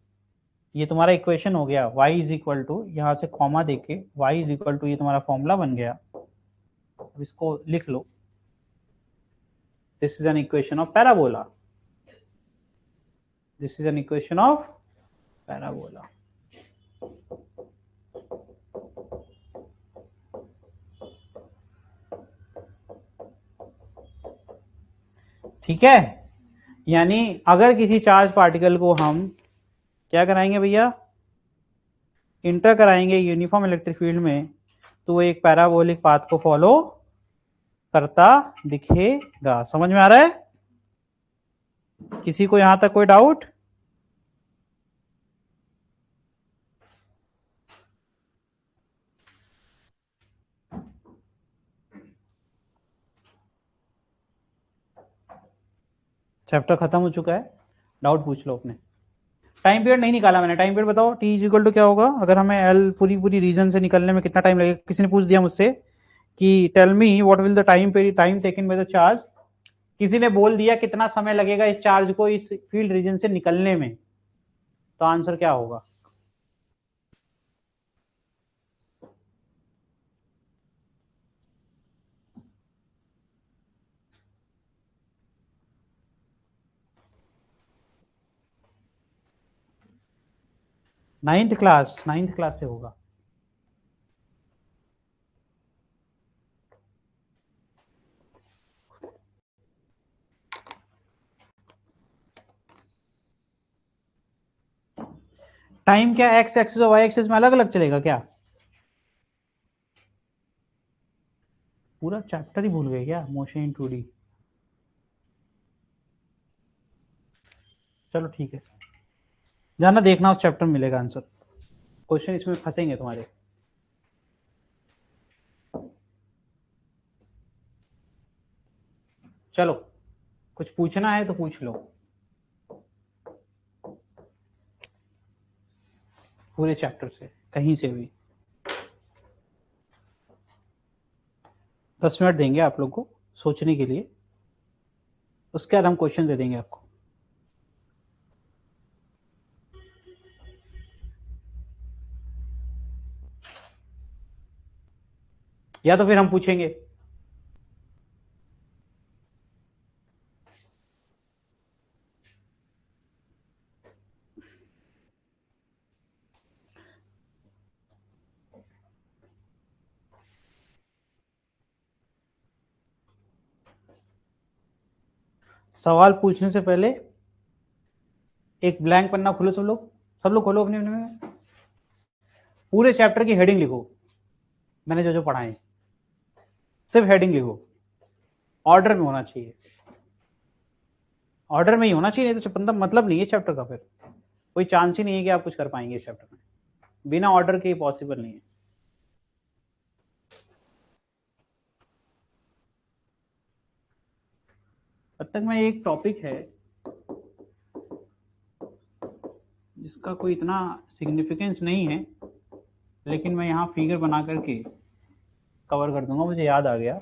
Speaker 1: ये तुम्हारा इक्वेशन हो गया। y इज इक्वल टू, यहां से कॉमा देके y इज इक्वल टू, ये तुम्हारा फॉर्मूला बन गया। अब इसको लिख लो, this is an equation of parabola, this is an equation of parabola. ठीक है, यानी अगर किसी चार्ज पार्टिकल को हम क्या कराएंगे भैया? इंटर कराएंगे यूनिफॉर्म इलेक्ट्रिक फील्ड में, तो वो एक पैराबोलिक पाथ को फॉलो करता दिखेगा। समझ में आ रहा है? किसी को यहां तक कोई डाउट? चैप्टर खत्म हो चुका है, डाउट पूछ लो अपने। टाइम पीरियड नहीं निकाला मैंने, टाइम पीरियड बताओ। टी इज इक्वल टू क्या होगा अगर हमें एल पूरी पूरी रीजन से निकलने में कितना टाइम लगेगा? किसी ने पूछ दिया मुझसे कि tell me what will the time period, time taken by the charge. किसी ने बोल दिया कितना समय लगेगा इस चार्ज को इस फील्ड रीजन से निकलने में, तो आंसर क्या होगा? नाइन्थ क्लास से होगा। टाइम क्या एक्स एक्सिस और वाई एक्सिस में अलग अलग चलेगा क्या? पूरा चैप्टर ही भूल गए क्या? Motion in 2D। चलो ठीक है, जाना देखना, उस चैप्टर में मिलेगा आंसर, क्वेश्चन इसमें फंसेंगे तुम्हारे। चलो कुछ पूछना है तो पूछ लो, पूरे चैप्टर से कहीं से भी। 10 मिनट देंगे आप लोग को सोचने के लिए, उसके बाद हम क्वेश्चन दे देंगे आपको। या तो फिर हम पूछेंगे। सवाल पूछने से पहले एक ब्लैंक पन्ना खोलो, सब लोग खोलो अपने अपने में, पूरे चैप्टर की हेडिंग लिखो, मैंने जो जो पढ़ा है सिर्फ हेडिंग लिखो, ऑर्डर में होना चाहिए, ऑर्डर में ही होना चाहिए, नहीं तो मतलब नहीं है चैप्टर का, फिर कोई चांस ही नहीं है कि आप कुछ कर पाएंगे इस चैप्टर में, बिना ऑर्डर के पॉसिबल नहीं है। तब तक मैं, एक टॉपिक है जिसका कोई इतना सिग्निफिकेंस नहीं है, लेकिन मैं यहाँ फिगर बना करके कवर कर दूंगा, मुझे याद आ गया।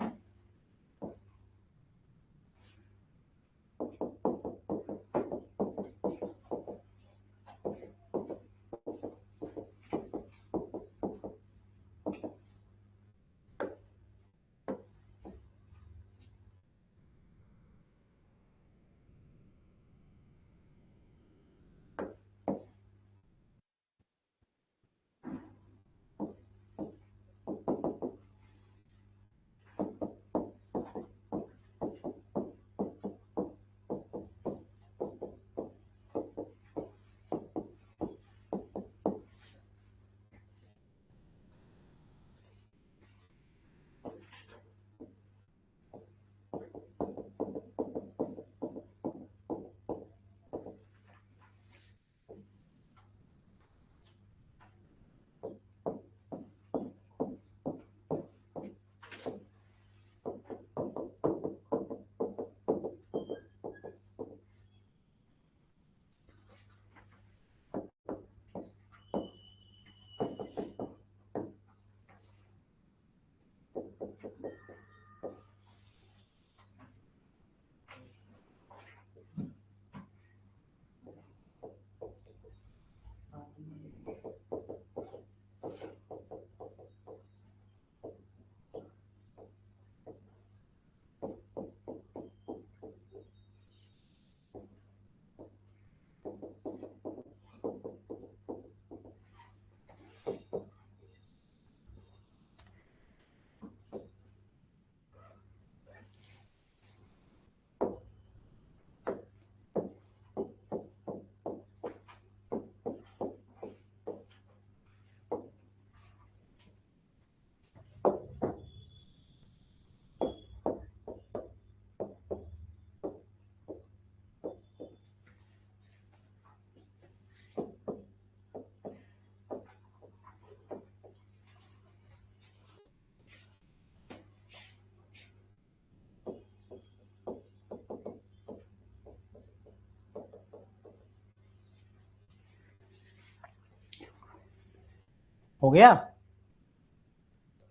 Speaker 1: हो गया,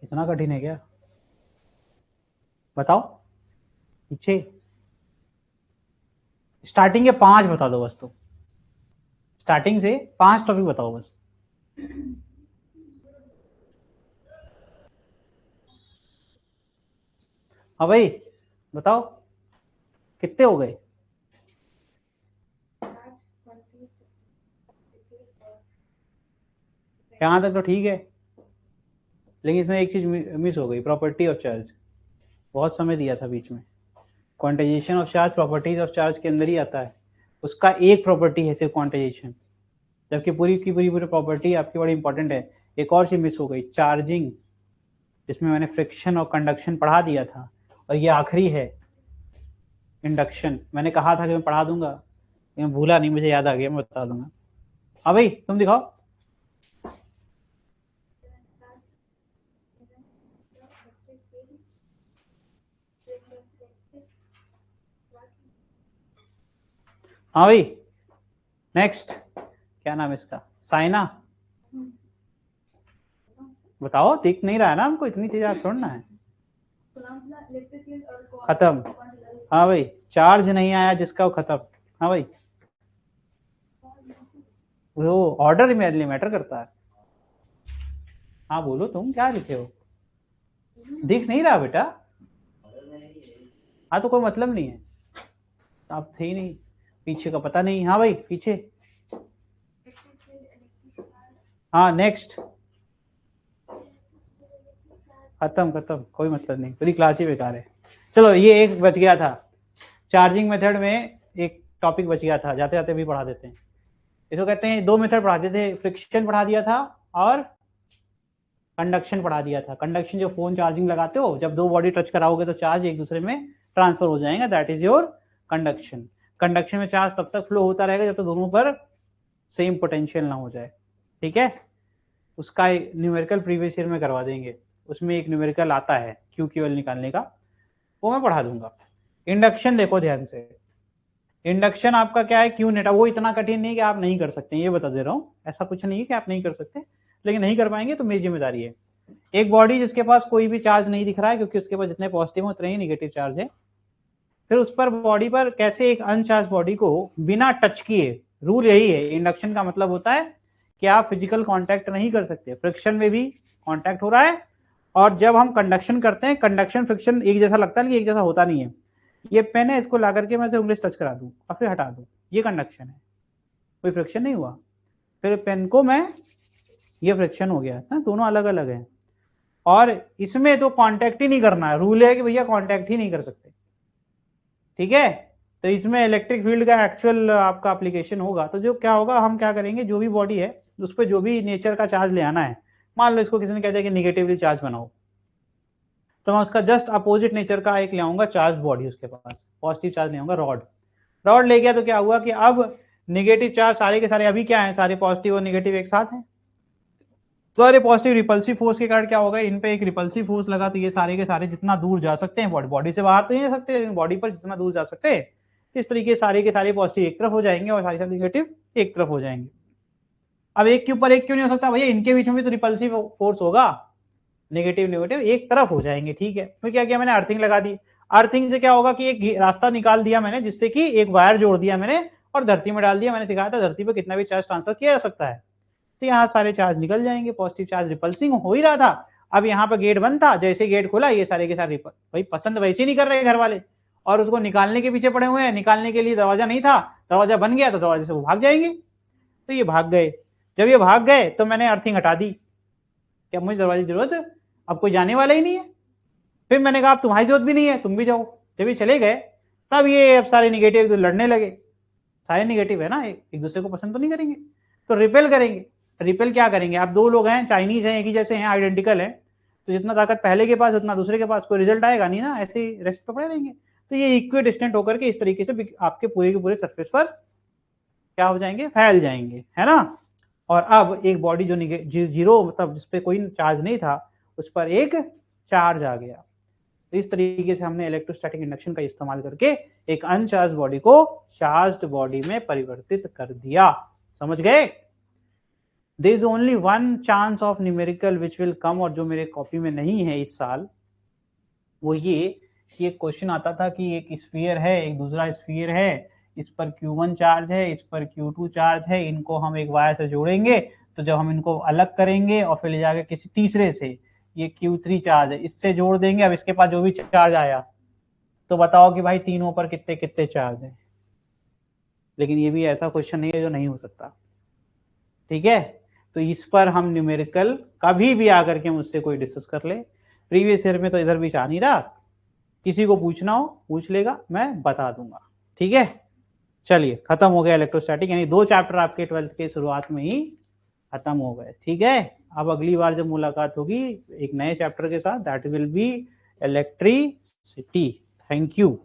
Speaker 1: इतना कठिन है क्या? बताओ, पीछे स्टार्टिंग के 5 बता दो बस, तो स्टार्टिंग से 5 टॉपिक बताओ बस। हाँ भाई बताओ, कितने हो गए? यहाँ तक तो ठीक है, लेकिन इसमें एक चीज मिस हो गई, प्रॉपर्टी ऑफ चार्ज। बहुत समय दिया था बीच में, quantization of charge properties of charge के अंदर ही आता है, उसका एक प्रॉपर्टी है सिर्फ क्वांटाइजेशन, जबकि पूरी की पूरी प्रॉपर्टी आपकी बड़ी इंपॉर्टेंट है। एक और चीज मिस हो गई, चार्जिंग, जिसमें मैंने फ्रिक्शन और कंडक्शन पढ़ा दिया था, और ये आखिरी है इंडक्शन, मैंने कहा था कि मैं पढ़ा दूंगा, मैं भूला नहीं, मुझे याद आ गया, मैं बता दूंगा। हाँ भाई तुम दिखाओ। हाँ भाई नेक्स्ट, क्या नाम है इसका, साइना। बताओ, दिख नहीं रहा है ना हमको, इतनी तेज आप छोड़ना है। खत्म। हाँ भाई, चार्ज नहीं आया जिसका वो खत्म। हाँ भाई, वो ऑर्डर मेरे लिए मैटर करता है। हाँ बोलो, तुम क्या लिखे हो? दिख नहीं रहा बेटा। हाँ तो कोई मतलब नहीं है, आप थे ही नहीं, पीछे का पता नहीं। हाँ भाई पीछे। हाँ नेक्स्ट। खत्म खत्म, कोई मतलब नहीं, पूरी क्लास ही बेकार है। चलो ये एक बच गया था, चार्जिंग मेथड में एक टॉपिक बच गया था, जाते जाते भी पढ़ा देते हैं। इसको कहते हैं, दो मेथड पढ़ाते थे, फ्रिक्शन पढ़ा दिया था और कंडक्शन पढ़ा दिया था। कंडक्शन जो फोन चार्जिंग लगाते हो, जब दो बॉडी टच कराओगे तो चार्ज एक दूसरे में ट्रांसफर हो जाएगा, that is your conduction. Conduction में चार्ज तब तक फ्लो होता रहेगा जब तक दोनों पर सेम पोटेंशियल ना हो जाए, ठीक है। उसका एक न्यूमेरिकल प्रीवियस ईयर में करवा देंगे, उसमें एक न्यूमेरिकल आता है QQL निकालने का, वो मैं पढ़ा दूंगा। इंडक्शन देखो ध्यान से, इंडक्शन आपका क्या है, क्यू नेट, वो इतना कठिन नहीं कि आप नहीं कर सकते, ये बता दे रहा हूँ, ऐसा कुछ नहीं है कि आप नहीं कर सकते, लेकिन नहीं कर पाएंगे तो मेरी जिम्मेदारी है। एक बॉडी जिसके पास कोई भी चार्ज नहीं दिख रहा है, क्योंकि उसके पास जितने पॉजिटिव है उतने ही निगेटिव चार्ज है, फिर उस पर बॉडी पर कैसे एक अनचार्ज बॉडी को बिना टच किए, रूल यही है, इंडक्शन का मतलब होता है कि आप फिजिकल कांटेक्ट नहीं कर सकते, फ्रिक्शन में भी कांटेक्ट हो रहा है, और जब हम कंडक्शन करते हैं, कंडक्शन फ्रिक्शन एक जैसा लगता है लेकिन एक जैसा होता नहीं है। ये पेन है, इसको ला करके मैं उंगली टच करा दूं और फिर हटा दूं, ये कंडक्शन है, कोई फ्रिक्शन नहीं हुआ। फिर पेन को मैं, ये फ्रिक्शन हो गया ना, दोनों अलग अलग है। और इसमें तो कांटेक्ट ही नहीं करना है, रूल है कि भैया कांटेक्ट ही नहीं कर सकते, ठीक है। तो इसमें इलेक्ट्रिक फील्ड का एक्चुअल आपका एप्लीकेशन होगा, तो जो क्या होगा, हम क्या करेंगे, जो भी बॉडी है उस पर जो भी नेचर का चार्ज ले आना है, मान लो इसको किसी ने कह दिया कि निगेटिवली चार्ज बनाओ, तो मैं उसका जस्ट अपोजिट नेचर का एक ले आऊंगा चार्ज बॉडी, उसके पास पॉजिटिव चार्ज ले आऊंगा, रॉड। रॉड ले गया तो क्या हुआ कि अब निगेटिव चार्ज सारे के सारे अभी क्या है, सारे पॉजिटिव और निगेटिव एक साथ हैं, सारे पॉजिटिव रिपल्सिव फोर्स के कारण क्या होगा, इन पे एक रिपल्सिव फोर्स लगा, तो ये सारे के सारे जितना दूर जा सकते हैं, बॉडी से बाहर तो नहीं जा सकते, लेकिन बॉडी पर जितना दूर जा सकते हैं, इस तरीके सारे के सारे पॉजिटिव एक तरफ हो जाएंगे और सारे निगेटिव एक तरफ हो जाएंगे। अब एक के ऊपर एक क्यों नहीं हो सकता भैया, इनके बीच में भी तो रिपल्सिव फोर्स होगा, नेगेटिव नेगेटिव एक तरफ हो जाएंगे, ठीक है। फिर क्या किया मैंने, अर्थिंग लगा दी। अर्थिंग से क्या होगा कि एक रास्ता निकाल दिया मैंने, जिससे कि एक वायर जोड़ दिया मैंने और धरती में डाल दिया, मैंने सिखाया था धरती पर कितना भी चार्ज ट्रांसफर किया जा सकता है, तो यहाँ सारे चार्ज निकल जाएंगे, पॉजिटिव चार्ज रिपल्सिंग हो ही रहा था। अब यहाँ पर गेट बंद था, जैसे गेट खोला ये सारे के सारे भाई पसंद वैसे ही नहीं कर रहे घर वाले, और उसको निकालने के पीछे पड़े हुए हैं, निकालने के लिए दरवाजा नहीं था, दरवाजा बन गया तो दरवाजे से वो भाग जाएंगे, तो ये भाग गए। जब ये भाग गए तो मैंने अर्थिंग हटा दी, क्या मुझे दरवाजे की जरूरत है, अब कोई जाने वाला ही नहीं है। फिर मैंने कहा अब तुम्हारी जरूरत भी नहीं है, तुम भी जाओ। जब ये चले गए तब ये अब सारे निगेटिव लड़ने लगे, सारे निगेटिव है ना, एक दूसरे को पसंद तो नहीं करेंगे, तो रिपेल करेंगे। रिपेल क्या करेंगे, आप दो लोग हैं, चाइनीज हैं, एक ही जैसे हैं, आइडेंटिकल है, तो जितना ताकत पहले के पास उतना दूसरे के पास, कोई रिजल्ट आएगा नहीं ना, ऐसे ही रेस्ट पे पड़े रहेंगे। तो ये इक्वी डिस्टेंट होकर के इस तरीके से आपके पूरे के पूरे सरफेस पर क्या हो जाएंगे, फैल जाएंगे, है ना। और अब एक बॉडी जो जीरो मतलब जिसपे कोई चार्ज नहीं था, उस पर एक चार्ज आ गया। तो इस तरीके से हमने इलेक्ट्रोस्टैटिक इंडक्शन का इस्तेमाल करके एक अनचार्ज बॉडी को चार्ज्ड बॉडी में परिवर्तित कर दिया, समझ गए। There is only one chance of numerical which will come, और जो मेरे कॉपी में नहीं है इस साल, वो ये कि एक क्वेश्चन आता था कि एक स्फीयर है, एक दूसरा स्फीयर है, इस पर Q1 चार्ज है, इस पर Q2 चार्ज है, इनको हम एक वायर से जोड़ेंगे, तो जब हम इनको अलग करेंगे और फिर ले जाकर किसी तीसरे से, ये Q3 चार्ज है, इससे जोड़ देंगे, अब इसके पास जो भी चार्ज आया तो बताओ कि भाई तीनों पर कितने कितने चार्ज है। लेकिन ये भी ऐसा क्वेश्चन नहीं है जो नहीं हो सकता, ठीक है। तो इस पर हम न्यूमेरिकल कभी भी आकर के मुझसे कोई डिस्कस कर ले, प्रीवियस ईयर में तो इधर भी आ नहीं रहा, किसी को पूछना हो पूछ लेगा, मैं बता दूंगा, ठीक है। चलिए खत्म हो गया इलेक्ट्रोस्टैटिक, यानी 2 चैप्टर आपके 12th के शुरुआत में ही खत्म हो गए, ठीक है। अब अगली बार जब मुलाकात होगी एक नए चैप्टर के साथ, that will B electricity. Thank you.